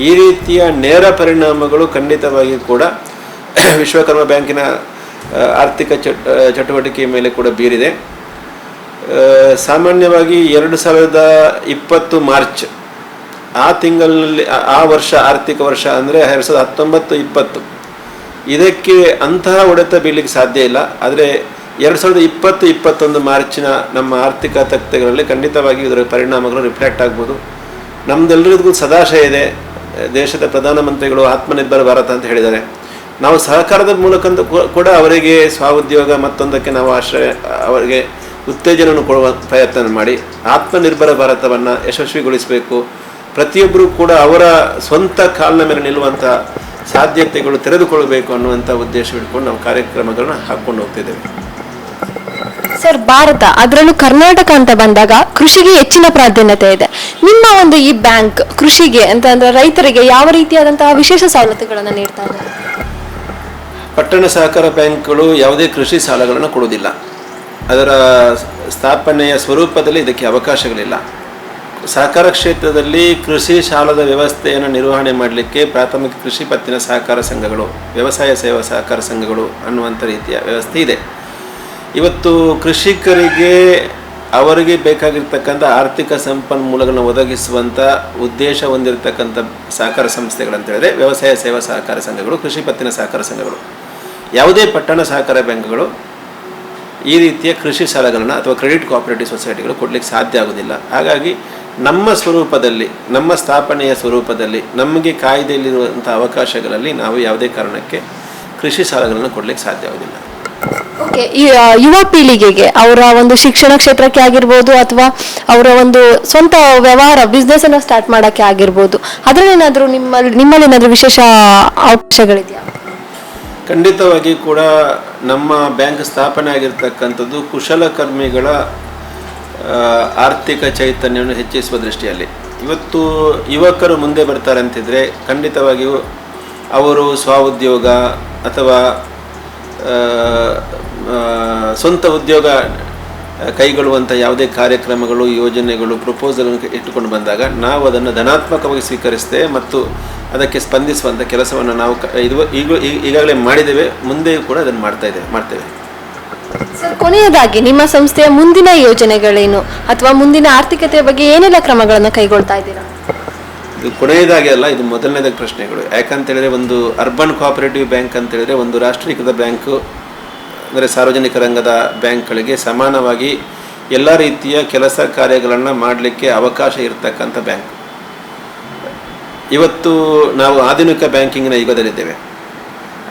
B: ಈ ರೀತಿಯ ನೇರ ಪರಿಣಾಮಗಳು ಖಂಡಿತವಾಗಿ ಕೂಡ ವಿಶ್ವಕರ್ಮ ಬ್ಯಾಂಕಿನ ಆರ್ಥಿಕ ಚಟುವಟಿಕೆಯ ಮೇಲೆ ಕೂಡ ಬೀರಿದೆ. ಸಾಮಾನ್ಯವಾಗಿ 2020 ಮಾರ್ಚ್ ಆ ತಿಂಗಳಲ್ಲಿ ಆ ವರ್ಷ ಆರ್ಥಿಕ ವರ್ಷ ಅಂದರೆ 2019-20 ಇದಕ್ಕೆ ಅಂತಹ ಹೊಡೆತ ಬೀಳಲಿಕ್ಕೆ ಸಾಧ್ಯ ಇಲ್ಲ. ಆದರೆ 2020-21 ಮಾರ್ಚಿನ ನಮ್ಮ ಆರ್ಥಿಕ ತಜ್ಞಗಳಲ್ಲಿ ಖಂಡಿತವಾಗಿ ಇದರ ಪರಿಣಾಮಗಳು ರಿಫ್ಲೆಕ್ಟ್ ಆಗ್ಬೋದು. ನಮ್ದೆಲ್ಲರಿಗೂ ಸದಾಶಯ ಇದೆ. ದೇಶದ ಪ್ರಧಾನಮಂತ್ರಿಗಳು ಆತ್ಮನಿರ್ಭರ ಭಾರತ ಅಂತ ಹೇಳಿದ್ದಾರೆ. ನಾವು ಸಹಕಾರದ ಮೂಲಕ ಕೂಡ ಅವರಿಗೆ ಸ್ವಉದ್ಯೋಗ ಮತ್ತೊಂದಕ್ಕೆ ನಾವು ಅವರಿಗೆ ಉತ್ತೇಜನವನ್ನು ಕೊಡುವ ಪ್ರಯತ್ನ ಮಾಡಿ ಆತ್ಮನಿರ್ಭರ ಭಾರತವನ್ನು ಯಶಸ್ವಿಗೊಳಿಸಬೇಕು. ಪ್ರತಿಯೊಬ್ಬರೂ ಕೂಡ ಅವರ ಸ್ವಂತ ಕಾಲಿನ ಮೇಲೆ ನಿಲ್ಲುವಂಥ ಸಾಧ್ಯತೆಗಳು ತೆರೆದುಕೊಳ್ಳಬೇಕು ಅನ್ನುವಂಥ ಉದ್ದೇಶ ಇಟ್ಕೊಂಡು ನಾವು ಕಾರ್ಯಕ್ರಮಗಳನ್ನ ಹಾಕ್ಕೊಂಡು ಹೋಗ್ತಿದ್ದೇವೆ.
C: ಸರ್, ಭಾರತ ಅದರಲ್ಲೂ ಕರ್ನಾಟಕ ಅಂತ ಬಂದಾಗ ಕೃಷಿಗೆ ಹೆಚ್ಚಿನ ಪ್ರಾಧಾನ್ಯತೆ ಇದೆ. ನಿಮ್ಮ ಒಂದು ಈ ಬ್ಯಾಂಕ್ ಕೃಷಿಗೆ ಅಂತಂದ್ರೆ ರೈತರಿಗೆ ಯಾವ ರೀತಿಯಾದಂತಹ ವಿಶೇಷ ಸವಲತ್ತುಗಳನ್ನು ನೀಡ್ತಾ ಇದೆ?
B: ಪಟ್ಟಣ ಸಹಕಾರ ಬ್ಯಾಂಕ್ಗಳು ಯಾವುದೇ ಕೃಷಿ ಸಾಲಗಳನ್ನು ಕೊಡುವುದಿಲ್ಲ. ಅದರ ಸ್ಥಾಪನೆಯ ಸ್ವರೂಪದಲ್ಲಿ ಇದಕ್ಕೆ ಅವಕಾಶಗಳಿಲ್ಲ. ಸಹಕಾರ ಕ್ಷೇತ್ರದಲ್ಲಿ ಕೃಷಿ ಸಾಲದ ವ್ಯವಸ್ಥೆಯನ್ನು ನಿರ್ವಹಣೆ ಮಾಡಲಿಕ್ಕೆ ಪ್ರಾಥಮಿಕ ಕೃಷಿ ಪತ್ತಿನ ಸಹಕಾರ ಸಂಘಗಳು, ವ್ಯವಸಾಯ ಸೇವಾ ಸಹಕಾರ ಸಂಘಗಳು ಅನ್ನುವಂಥ ರೀತಿಯ ವ್ಯವಸ್ಥೆ ಇದೆ. ಇವತ್ತು ಕೃಷಿಕರಿಗೆ ಅವರಿಗೆ ಬೇಕಾಗಿರ್ತಕ್ಕಂಥ ಆರ್ಥಿಕ ಸಂಪನ್ಮೂಲಗಳನ್ನು ಒದಗಿಸುವಂಥ ಉದ್ದೇಶ ಹೊಂದಿರತಕ್ಕಂಥ ಸಹಕಾರ ಸಂಸ್ಥೆಗಳಂತ ಹೇಳಿದ್ರೆ ವ್ಯವಸಾಯ ಸೇವಾ ಸಹಕಾರ ಸಂಘಗಳು, ಕೃಷಿ ಪತ್ತಿನ ಸಹಕಾರ ಸಂಘಗಳು. ಯಾವುದೇ ಪಟ್ಟಣ ಸಹಕಾರ ಬ್ಯಾಂಕ್ಗಳು ಈ ರೀತಿಯ ಕೃಷಿ ಸಾಲಗಳನ್ನು ಅಥವಾ ಕ್ರೆಡಿಟ್ ಕೋಆಪರೇಟಿವ್ ಸೊಸೈಟಿಗಳು ಕೊಡಲಿಕ್ಕೆ ಸಾಧ್ಯ ಆಗೋದಿಲ್ಲ. ಹಾಗಾಗಿ ನಮ್ಮ ಸ್ವರೂಪದಲ್ಲಿ, ನಮ್ಮ ಸ್ಥಾಪನೆಯ ಸ್ವರೂಪದಲ್ಲಿ ನಮಗೆ ಕಾಯ್ದೆಯಲ್ಲಿರುವಂಥ ಅವಕಾಶಗಳಲ್ಲಿ ನಾವು ಯಾವುದೇ ಕಾರಣಕ್ಕೆ ಕೃಷಿ ಸಾಲಗಳನ್ನು ಕೊಡಲಿಕ್ಕೆ ಸಾಧ್ಯ ಆಗೋದಿಲ್ಲ.
C: ಓಕೆ, ಈ ಯುವ ಪೀಳಿಗೆಗೆ ಅವರ ಒಂದು ಶಿಕ್ಷಣ ಕ್ಷೇತ್ರಕ್ಕೆ ಆಗಿರ್ಬೋದು ಅಥವಾ ಅವರ ಒಂದು ಸ್ವಂತ ವ್ಯವಹಾರ ಬಿಸ್ನೆಸ್ ಅನ್ನು ಸ್ಟಾರ್ಟ್ ಮಾಡೋಕ್ಕೆ ಆಗಿರ್ಬೋದು, ಅದರಲ್ಲೇನಾದರೂ ನಿಮ್ಮಲ್ಲಿ ಏನಾದರೂ ವಿಶೇಷ ಅವಕಾಶಗಳಿದೆಯಾ?
B: ಖಂಡಿತವಾಗಿ ಕೂಡ ನಮ್ಮ ಬ್ಯಾಂಕ್ ಸ್ಥಾಪನೆ ಆಗಿರ್ತಕ್ಕಂಥದ್ದು ಕುಶಲಕರ್ಮಿಗಳ ಆರ್ಥಿಕ ಚೈತನ್ಯವನ್ನು ಹೆಚ್ಚಿಸುವ ದೃಷ್ಟಿಯಲ್ಲಿ. ಇವತ್ತು ಯುವಕರು ಮುಂದೆ ಬರ್ತಾರೆ ಅಂತಿದ್ರೆ ಖಂಡಿತವಾಗಿಯೂ ಅವರು ಸ್ವಉದ್ಯೋಗ ಅಥವಾ ಸ್ವಂತ ಉದ್ಯೋಗ ಕೈಗೊಳ್ಳುವಂಥ ಯಾವುದೇ ಕಾರ್ಯಕ್ರಮಗಳು, ಯೋಜನೆಗಳು, ಪ್ರಪೋಸಲನ್ನು ಇಟ್ಟುಕೊಂಡು ಬಂದಾಗ ನಾವು ಅದನ್ನು ಧನಾತ್ಮಕವಾಗಿ ಸ್ವೀಕರಿಸ್ತೇವೆ ಮತ್ತು ಅದಕ್ಕೆ ಸ್ಪಂದಿಸುವಂಥ ಕೆಲಸವನ್ನು ನಾವು ಈಗಾಗಲೇ ಮಾಡಿದ್ದೇವೆ, ಮುಂದೆಯೂ ಕೂಡ ಅದನ್ನು ಮಾಡ್ತೇವೆ.
C: ಸರ್, ಕೊನೆಯದಾಗಿ ನಿಮ್ಮ ಸಂಸ್ಥೆಯ ಮುಂದಿನ ಯೋಜನೆಗಳೇನು ಅಥವಾ ಮುಂದಿನ ಆರ್ಥಿಕತೆಯ ಬಗ್ಗೆ ಏನೆಲ್ಲ ಕ್ರಮಗಳನ್ನು ಕೈಗೊಳ್ತಾ ಇದ್ದೀರಾ?
B: ಇದು ಕೊನೆಯದಾಗಿ ಅಲ್ಲ, ಇದು ಮೊದಲನೇದಾಗಿ ಪ್ರಶ್ನೆಗಳು. ಯಾಕಂತೇಳಿದರೆ ಒಂದು ಅರ್ಬನ್ ಕೋಆಪರೇಟಿವ್ ಬ್ಯಾಂಕ್ ಅಂತೇಳಿದರೆ ಒಂದು ರಾಷ್ಟ್ರೀಕೃತ ಬ್ಯಾಂಕು ಅಂದರೆ ಸಾರ್ವಜನಿಕ ರಂಗದ ಬ್ಯಾಂಕ್ಗಳಿಗೆ ಸಮಾನವಾಗಿ ಎಲ್ಲ ರೀತಿಯ ಕೆಲಸ ಕಾರ್ಯಗಳನ್ನು ಮಾಡಲಿಕ್ಕೆ ಅವಕಾಶ ಇರತಕ್ಕಂಥ ಬ್ಯಾಂಕ್. ಇವತ್ತು ನಾವು ಆಧುನಿಕ ಬ್ಯಾಂಕಿಂಗ್ನ ಯುಗದಲ್ಲಿದ್ದೇವೆ.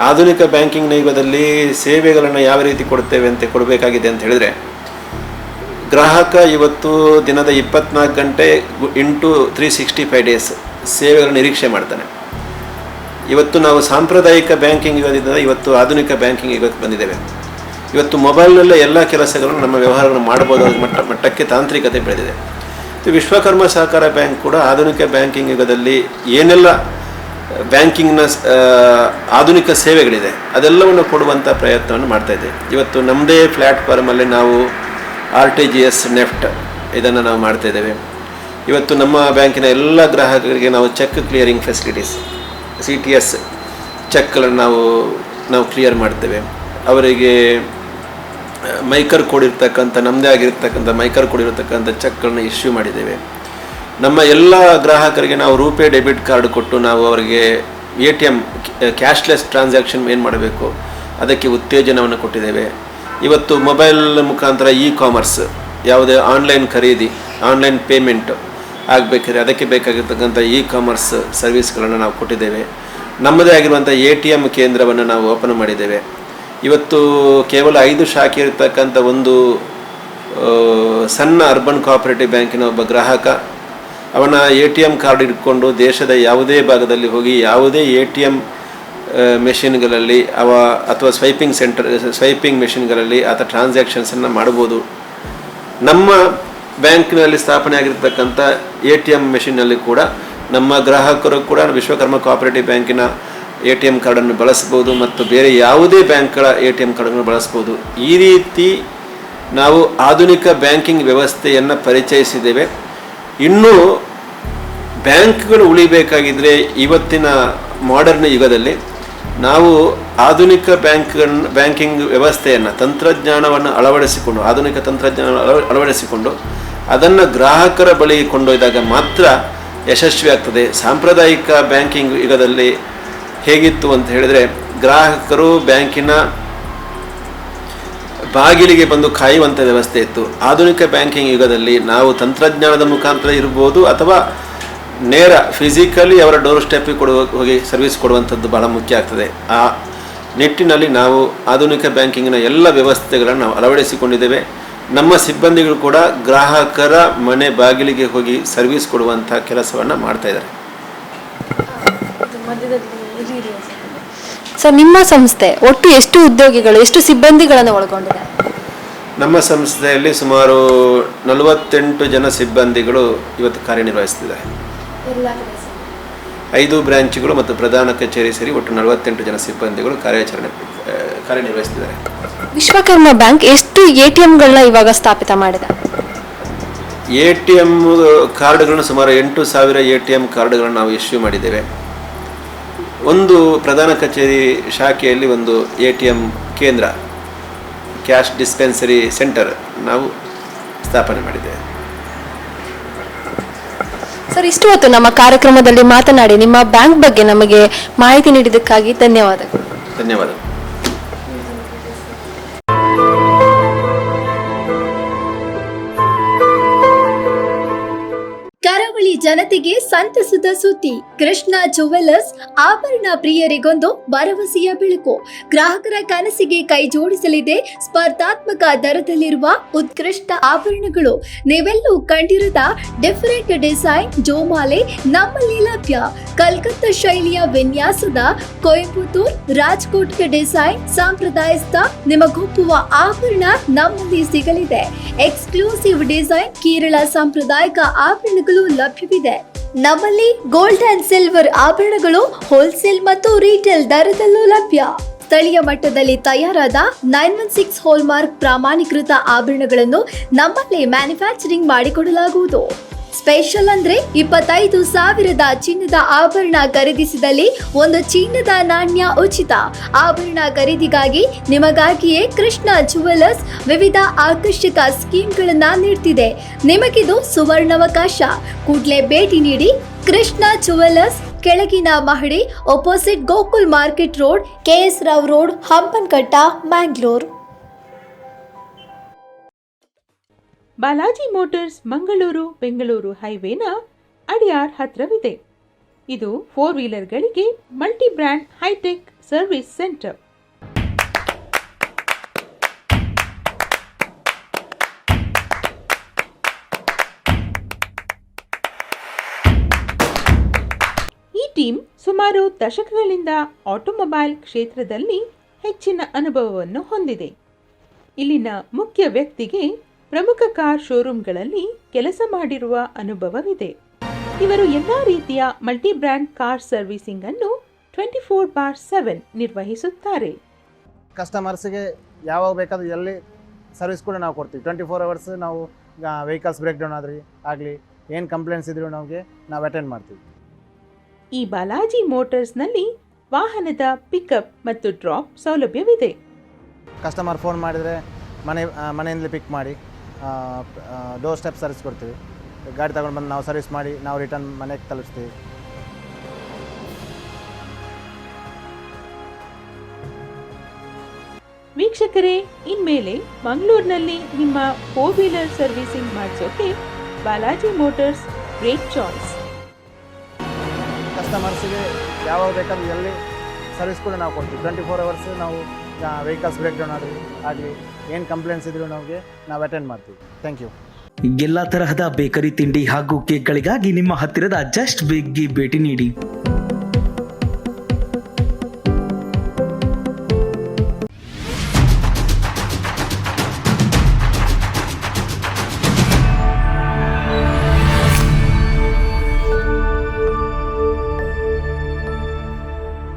B: ಆಧುನಿಕ ಬ್ಯಾಂಕಿಂಗ್ನ ಯುಗದಲ್ಲಿ ಸೇವೆಗಳನ್ನು ಯಾವ ರೀತಿ ಕೊಡಬೇಕಾಗಿದೆ ಅಂತ ಹೇಳಿದರೆ, ಗ್ರಾಹಕ ಇವತ್ತು ದಿನದ 24 ಗಂಟೆ ಇಂಟು 365 ಡೇಸ್ ಸೇವೆಗಳನ್ನು ನಿರೀಕ್ಷೆ ಮಾಡ್ತಾನೆ. ಇವತ್ತು ನಾವು ಸಾಂಪ್ರದಾಯಿಕ ಬ್ಯಾಂಕಿಂಗ್ ಯುಗದಿಂದ ಇವತ್ತು ಆಧುನಿಕ ಬ್ಯಾಂಕಿಂಗ್ ಯುಗಕ್ಕೆ ಬಂದಿದ್ದೇವೆ. ಇವತ್ತು ಮೊಬೈಲ್ನಲ್ಲೇ ಎಲ್ಲ ಕೆಲಸಗಳನ್ನು ನಮ್ಮ ವ್ಯವಹಾರಗಳನ್ನು ಮಾಡಬಹುದಾದ ಮಟ್ಟಕ್ಕೆ ತಾಂತ್ರಿಕತೆ ಬೆಳೆದಿದೆ. ವಿಶ್ವಕರ್ಮ ಸಹಕಾರ ಬ್ಯಾಂಕ್ ಕೂಡ ಆಧುನಿಕ ಬ್ಯಾಂಕಿಂಗ್ ಯುಗದಲ್ಲಿ ಏನೆಲ್ಲ ಬ್ಯಾಂಕಿಂಗ್ನ ಆಧುನಿಕ ಸೇವೆಗಳಿದೆ ಅದೆಲ್ಲವನ್ನು ಕೊಡುವಂಥ ಪ್ರಯತ್ನವನ್ನು ಮಾಡ್ತಾಯಿದೆ. ಇವತ್ತು ನಮ್ಮದೇ ಪ್ಲ್ಯಾಟ್ಫಾರ್ಮಲ್ಲಿ ನಾವು RTGS ನೆಫ್ಟ್ ಇದನ್ನು ನಾವು ಮಾಡ್ತಾಯಿದ್ದೇವೆ. ಇವತ್ತು ನಮ್ಮ ಬ್ಯಾಂಕಿನ ಎಲ್ಲ ಗ್ರಾಹಕರಿಗೆ ನಾವು ಚೆಕ್ ಕ್ಲಿಯರಿಂಗ್ ಫೆಸಿಲಿಟೀಸ್ CTS ಚೆಕ್ಗಳನ್ನು ನಾವು ಕ್ಲಿಯರ್ ಮಾಡ್ತೇವೆ. ಅವರಿಗೆ ಮೈಕರ್ ಕೊಡಿರ್ತಕ್ಕಂಥ ನಮ್ಮದೇ ಆಗಿರ್ತಕ್ಕಂಥ ಮೈಕರ್ ಕೊಡಿರ್ತಕ್ಕಂಥ ಚೆಕ್ಗಳನ್ನ ಇಶ್ಯೂ ಮಾಡಿದ್ದೇವೆ. ನಮ್ಮ ಎಲ್ಲ ಗ್ರಾಹಕರಿಗೆ ನಾವು ರೂಪೇ ಡೆಬಿಟ್ ಕಾರ್ಡ್ ಕೊಟ್ಟು ನಾವು ಅವರಿಗೆ ATM ಕ್ಯಾಶ್ಲೆಸ್ ಟ್ರಾನ್ಸಾಕ್ಷನ್ ಏನು ಮಾಡಬೇಕು ಅದಕ್ಕೆ ಉತ್ತೇಜನವನ್ನು ಕೊಟ್ಟಿದ್ದೇವೆ. ಇವತ್ತು ಮೊಬೈಲ್ ಮುಖಾಂತರ ಕಾಮರ್ಸ್ ಯಾವುದೇ ಆನ್ಲೈನ್ ಖರೀದಿ, ಆನ್ಲೈನ್ ಪೇಮೆಂಟ್ ಆಗಬೇಕಾದ್ರೆ ಅದಕ್ಕೆ ಬೇಕಾಗಿರ್ತಕ್ಕಂಥ ಕಾಮರ್ಸ್ ಸರ್ವಿಸ್ಗಳನ್ನು ನಾವು ಕೊಟ್ಟಿದ್ದೇವೆ. ನಮ್ಮದೇ ಆಗಿರುವಂಥ ATM ಕೇಂದ್ರವನ್ನು ನಾವು ಓಪನ್ ಮಾಡಿದ್ದೇವೆ. ಇವತ್ತು ಕೇವಲ 5 ಶಾಖೆ ಇರತಕ್ಕಂಥ ಒಂದು ಸಣ್ಣ ಅರ್ಬನ್ ಕೋಆಪರೇಟಿವ್ ಬ್ಯಾಂಕಿನ ಒಬ್ಬ ಗ್ರಾಹಕ ಅವನ ATM ಕಾರ್ಡ್ ಇಟ್ಕೊಂಡು ದೇಶದ ಯಾವುದೇ ಭಾಗದಲ್ಲಿ ಹೋಗಿ ಯಾವುದೇ ATM ಮೆಷಿನ್ಗಳಲ್ಲಿ ಅಥವಾ ಸ್ವೈಪಿಂಗ್ ಮೆಷಿನ್ಗಳಲ್ಲಿ ಆತ ಟ್ರಾನ್ಸಾಕ್ಷನ್ಸನ್ನು ಮಾಡ್ಬೋದು. ನಮ್ಮ ಬ್ಯಾಂಕ್ನಲ್ಲಿ ಸ್ಥಾಪನೆ ಆಗಿರ್ತಕ್ಕಂಥ ATM ಮೆಷಿನ್ನಲ್ಲಿ ಕೂಡ ನಮ್ಮ ಗ್ರಾಹಕರು ಕೂಡ ವಿಶ್ವಕರ್ಮ ಕೋಆಪರೇಟಿವ್ ಬ್ಯಾಂಕಿನ ATM ಕಾರ್ಡನ್ನು ಬಳಸ್ಬೋದು ಮತ್ತು ಬೇರೆ ಯಾವುದೇ ಬ್ಯಾಂಕ್ಗಳ ATM ಕಾರ್ಡನ್ನು ಬಳಸ್ಬೋದು. ಈ ರೀತಿ ನಾವು ಆಧುನಿಕ ಬ್ಯಾಂಕಿಂಗ್ ವ್ಯವಸ್ಥೆಯನ್ನು ಪರಿಚಯಿಸಿದ್ದೇವೆ. ಇನ್ನೂ ಬ್ಯಾಂಕ್ಗಳು ಉಳಿಬೇಕಾಗಿದ್ದರೆ ಇವತ್ತಿನ ಮಾಡರ್ನ್ ಯುಗದಲ್ಲಿ ನಾವು ಆಧುನಿಕ ಬ್ಯಾಂಕಿಂಗ್ ವ್ಯವಸ್ಥೆಯನ್ನು ತಂತ್ರಜ್ಞಾನವನ್ನು ಆಧುನಿಕ ತಂತ್ರಜ್ಞಾನ ಅಳವಡಿಸಿಕೊಂಡು ಅದನ್ನು ಗ್ರಾಹಕರ ಬಳಿ ಕೊಂಡೊಯ್ದಾಗ ಮಾತ್ರ ಯಶಸ್ವಿ ಆಗ್ತದೆ. ಸಾಂಪ್ರದಾಯಿಕ ಬ್ಯಾಂಕಿಂಗ್ ಯುಗದಲ್ಲಿ ಹೇಗಿತ್ತು ಅಂತ ಹೇಳಿದರೆ ಗ್ರಾಹಕರು ಬ್ಯಾಂಕಿನ ಬಾಗಿಲಿಗೆ ಬಂದು ಕಾಯುವಂಥ ವ್ಯವಸ್ಥೆ ಇತ್ತು. ಆಧುನಿಕ ಬ್ಯಾಂಕಿಂಗ್ ಯುಗದಲ್ಲಿ ನಾವು ತಂತ್ರಜ್ಞಾನದ ಮುಖಾಂತರ ಇರ್ಬೋದು ಅಥವಾ ನೇರ ಫಿಸಿಕಲಿ ಅವರ ಡೋರ್ ಸ್ಟೆಪ್ಪಿಗೆ ಹೋಗಿ ಸರ್ವಿಸ್ ಕೊಡುವಂಥದ್ದು ಬಹಳ ಮುಖ್ಯ ಆಗ್ತದೆ. ಆ ನಿಟ್ಟಿನಲ್ಲಿ ನಾವು ಆಧುನಿಕ ಬ್ಯಾಂಕಿಂಗಿನ ಎಲ್ಲ ವ್ಯವಸ್ಥೆಗಳನ್ನು ನಾವು ಅಳವಡಿಸಿಕೊಂಡಿದ್ದೇವೆ. ನಮ್ಮ ಸಿಬ್ಬಂದಿಗಳು ಕೂಡ ಗ್ರಾಹಕರ ಮನೆ ಬಾಗಿಲಿಗೆ ಹೋಗಿ ಸರ್ವಿಸ್ ಕೊಡುವಂಥ ಕೆಲಸವನ್ನು ಮಾಡ್ತಾಯಿದ್ದಾರೆ.
C: ಸರ್, ನಿಮ್ಮ ಸಂಸ್ಥೆ ಒಟ್ಟು ಎಷ್ಟು ಉದ್ಯೋಗಿಗಳು, ಎಷ್ಟು ಸಿಬ್ಬಂದಿಗಳನ್ನು ಒಳಗೊಂಡಿದೆ?
B: ನಮ್ಮ ಸಂಸ್ಥೆಯಲ್ಲಿ ಸುಮಾರು 48 ಜನ ಸಿಬ್ಬಂದಿಗಳು ಇವತ್ತು ಕಾರ್ಯನಿರ್ವಹಿಸ್ತಿದ್ದಾರೆ. 5 ಬ್ರಾಂಚ್ಗಳು ಮತ್ತು ಪ್ರಧಾನ ಕಚೇರಿ ಸೇರಿ ಒಟ್ಟು 48 ಜನ ಸಿಬ್ಬಂದಿಗಳು ಕಾರ್ಯನಿರ್ವಹಿಸ್ತಿದ್ದಾರೆ.
C: ವಿಶ್ವಕರ್ಮ ಬ್ಯಾಂಕ್ ಎಷ್ಟು ATMಗಳನ್ನ ಇವಾಗ ಸ್ಥಾಪಿತ ಮಾಡಿದೆ?
B: ATM ಕಾರ್ಡ್ಗಳನ್ನು ಸುಮಾರು 8,000 ATM ಕಾರ್ಡ್ಗಳನ್ನು ನಾವು ಇಶ್ಯೂ ಮಾಡಿದ್ದೇವೆ. ಒಂದು ಪ್ರಧಾನ ಕಚೇರಿ ಶಾಖೆಯಲ್ಲಿ ಒಂದು ATM ಕೇಂದ್ರ, ಕ್ಯಾಶ್ ಡಿಸ್ಪೆನ್ಸರಿ ಸೆಂಟರ್ ನಾವು ಸ್ಥಾಪನೆ ಮಾಡಿದ್ದೇವೆ.
C: ಸರ್, ಇಷ್ಟು ಹೊತ್ತು ನಮ್ಮ ಕಾರ್ಯಕ್ರಮದಲ್ಲಿ ಮಾತನಾಡಿ ನಿಮ್ಮ ಬ್ಯಾಂಕ್ ಬಗ್ಗೆ ನಮಗೆ ಮಾಹಿತಿ ನೀಡಿದ್ದಕ್ಕಾಗಿ ಧನ್ಯವಾದಗಳು.
B: ಧನ್ಯವಾದಗಳು.
A: ಕರಾವಳಿ ಜನತೆಗೆ ಸಂತಸದ ಸುದ್ದಿ. ಕೃಷ್ಣ ಜುವೆಲ್ಲರ್ಸ್ ಆಭರಣ ಪ್ರಿಯರಿಗೊಂದು ಭರವಸೆಯ ಬೆಳಕು. ಗ್ರಾಹಕರ ಕನಸಿಗೆ ಕೈ ಜೋಡಿಸಲಿದೆ ಸ್ಪರ್ಧಾತ್ಮಕ ದರದಲ್ಲಿರುವ ಉತ್ಕೃಷ್ಟ ಆಭರಣಗಳು. ನೀವೆಲ್ಲೂ ಕಂಡಿರದ ಡಿಫರೆಂಟ್ ಡಿಸೈನ್ ಜೋಮಾಲೆ ನಮ್ಮಲ್ಲಿ ಲಭ್ಯ. ಕಲ್ಕತ್ತಾ ಶೈಲಿಯ ವಿನ್ಯಾಸದ ಕೊಯಂಬತ್ತೂರ್, ರಾಜ್ಕೋಟ್ಗೆ ಡಿಸೈನ್ ಸಾಂಪ್ರದಾಯಸ್ಥ ನಿಮಗೊಪ್ಪುವ ಆಭರಣ ನಮ್ಮಲ್ಲಿ ಸಿಗಲಿದೆ. ಎಕ್ಸ್ಕ್ಲೂಸಿವ್ ಡಿಸೈನ್ ಕೇರಳ ಸಾಂಪ್ರದಾಯಿಕ ಆಭರಣಗಳು ಲಭ್ಯವಿದೆ. ನಮ್ಮಲ್ಲಿ ಗೋಲ್ಡ್ ಅಂಡ್ ಸಿಲ್ವರ್ ಆಭರಣಗಳು ಹೋಲ್ಸೇಲ್ ಮತ್ತು ರೀಟೇಲ್ ದರದಲ್ಲೂ ಲಭ್ಯ. ಸ್ಥಳೀಯ ಮಟ್ಟದಲ್ಲಿ ತಯಾರಾದ 916 ಹಾಲ್ಮಾರ್ಕ್ ಪ್ರಾಮಾಣೀಕೃತ ಆಭರಣಗಳನ್ನು ನಮ್ಮಲ್ಲಿ ಮ್ಯಾನುಫ್ಯಾಕ್ಚರಿಂಗ್ ಮಾಡಿಕೊಡಲಾಗುವುದು. ಸ್ಪೆಷಲ್ ಅಂದ್ರೆ 25,000 ಚಿನ್ನದ ಆಭರಣ ಖರೀದಿಸಿದಲ್ಲಿ ಒಂದು ಚಿನ್ನದ ನಾಣ್ಯ ಉಚಿತ. ಆಭರಣ ಖರೀದಿಗಾಗಿ ನಿಮಗಾಗಿಯೇ ಕೃಷ್ಣ ಜುವೆಲ್ಲರ್ಸ್ ವಿವಿಧ ಆಕರ್ಷಕ ಸ್ಕೀಮ್ಗಳನ್ನ ನೀಡ್ತಿದೆ. ನಿಮಗಿದು ಸುವರ್ಣಾವಕಾಶ. ಕೂಡಲೇ ಭೇಟಿ ನೀಡಿ ಕೃಷ್ಣ ಜುವೆಲ್ಲರ್ಸ್, ಕೆಳಗಿನ ಮಹಡಿ, opposite Gokul market road, KS Rao road, Hampankatta, Mangalore.
D: Balaji motors Mangaluru Bengaluru ಹೈವೇನ ಅಡಿಯಾರ್ ಹತ್ರವಿದೆ. ಇದು 4 ವೀಲರ್ಗಳಿಗೆ multi brand hi tech service centre. ಈ ಟೀಮ್ ಸುಮಾರು ದಶಕಗಳಿಂದ ಆಟೋಮೊಬೈಲ್ ಕ್ಷೇತ್ರದಲ್ಲಿ ಹೆಚ್ಚಿನ ಅನುಭವವನ್ನು ಹೊಂದಿದೆ. ಇಲ್ಲಿನ ಮುಖ್ಯ ವ್ಯಕ್ತಿಗೆ ಪ್ರಮುಖ ಕಾರ್ ಶೋರೂಮ್ಗಳಲ್ಲಿ ಕೆಲಸ ಮಾಡಿರುವ ಅನುಭವವಿದೆ. ಇವರು ಎಲ್ಲ ರೀತಿಯ ಮಲ್ಟಿ ಬ್ರ್ಯಾಂಡ್ ಕಾರ್ ಸರ್ವಿಸಿಂಗ್ ಅನ್ನು 24/7 ನಿರ್ವಹಿಸುತ್ತಾರೆ.
E: ಕಸ್ಟಮರ್ಸ್ಗೆ ಯಾವಾಗ ಬೇಕಾದರೂ ಎಲ್ಲಿ ಸರ್ವಿಸ್ ಕೂಡ ನಾವು ಕೊಡ್ತೀವಿ. 24 hours ನಾವು ವೆಹಿಕಲ್ಸ್ ಬ್ರೇಕ್ ಡೌನ್ ಆಗಲಿ ಏನು ಕಂಪ್ಲೇಂಟ್ಸ್ ಇದ್ರೂ ನಾವು ಅಟೆಂಡ್ ಮಾಡ್ತೀವಿ.
D: ಈ ಬಾಲಾಜಿ ಮೋಟಾರ್ಸ್ನಲ್ಲಿ ವಾಹನದ ಪಿಕಪ್ ಮತ್ತು ಡ್ರಾಪ್ ಸೌಲಭ್ಯವಿದೆ.
E: ಕಸ್ಟಮರ್ ಫೋನ್ ಮಾಡಿದರೆ ಮನೆಯಿಂದಲೇ ಪಿಕ್ ಮಾಡಿ ಡೋರ್ ಸ್ಟೆಪ್ ಸರ್ವಿಸ್ ಕೊಡ್ತೀವಿ. ಗಾಡಿ ತಗೊಂಡು ಬಂದು ನಾವು ಸರ್ವಿಸ್ ಮಾಡಿ ನಾವು ರಿಟರ್ನ್ ಮನೆಗೆ ತಲುಪಿಸ್ತೀವಿ.
D: ವೀಕ್ಷಕರೇ, ಇನ್ಮೇಲೆ ಮಂಗಳೂರಿನಲ್ಲಿ ನಿಮ್ಮ 4 ವೀಲರ್ ಸರ್ವಿಸಿಂಗ್ ಮಾಡಿಸೋಕೆ ಬಾಲಾಜಿ ಮೋಟಾರ್ಸ್ ಗ್ರೇಟ್ ಚಾಯ್ಸ್.
E: ಕಸ್ಟಮರ್ಸ್ಗೆ ಯಾವಾಗ ಬೇಕಾದರೂ ಎಲ್ಲಿ ಸರ್ವಿಸ್ ಕೂಡ ನಾವು ಕೊಡ್ತೀವಿ. 24 hours ನಾವು ವೆಹಿಕಲ್ಸ್ ಬ್ರೇಕ್ ಡೌನ್ ಆಗಲಿ ಏನು ಕಂಪ್ಲೇಂಟ್ಸ್ ಇದ್ರೂ ನಾವು ಅಟೆಂಡ್ ಮಾಡ್ತೀವಿ. Thank you.
F: ಎಲ್ಲ ತರಹದ ಬೇಕರಿ ತಿಂಡಿ ಹಾಗೂ ಕೇಕ್ಗಳಿಗಾಗಿ ನಿಮ್ಮ ಹತ್ತಿರದ ಜಸ್ಟ್ ಬೇಕ್ಗೆ ಭೇಟಿ ನೀಡಿ.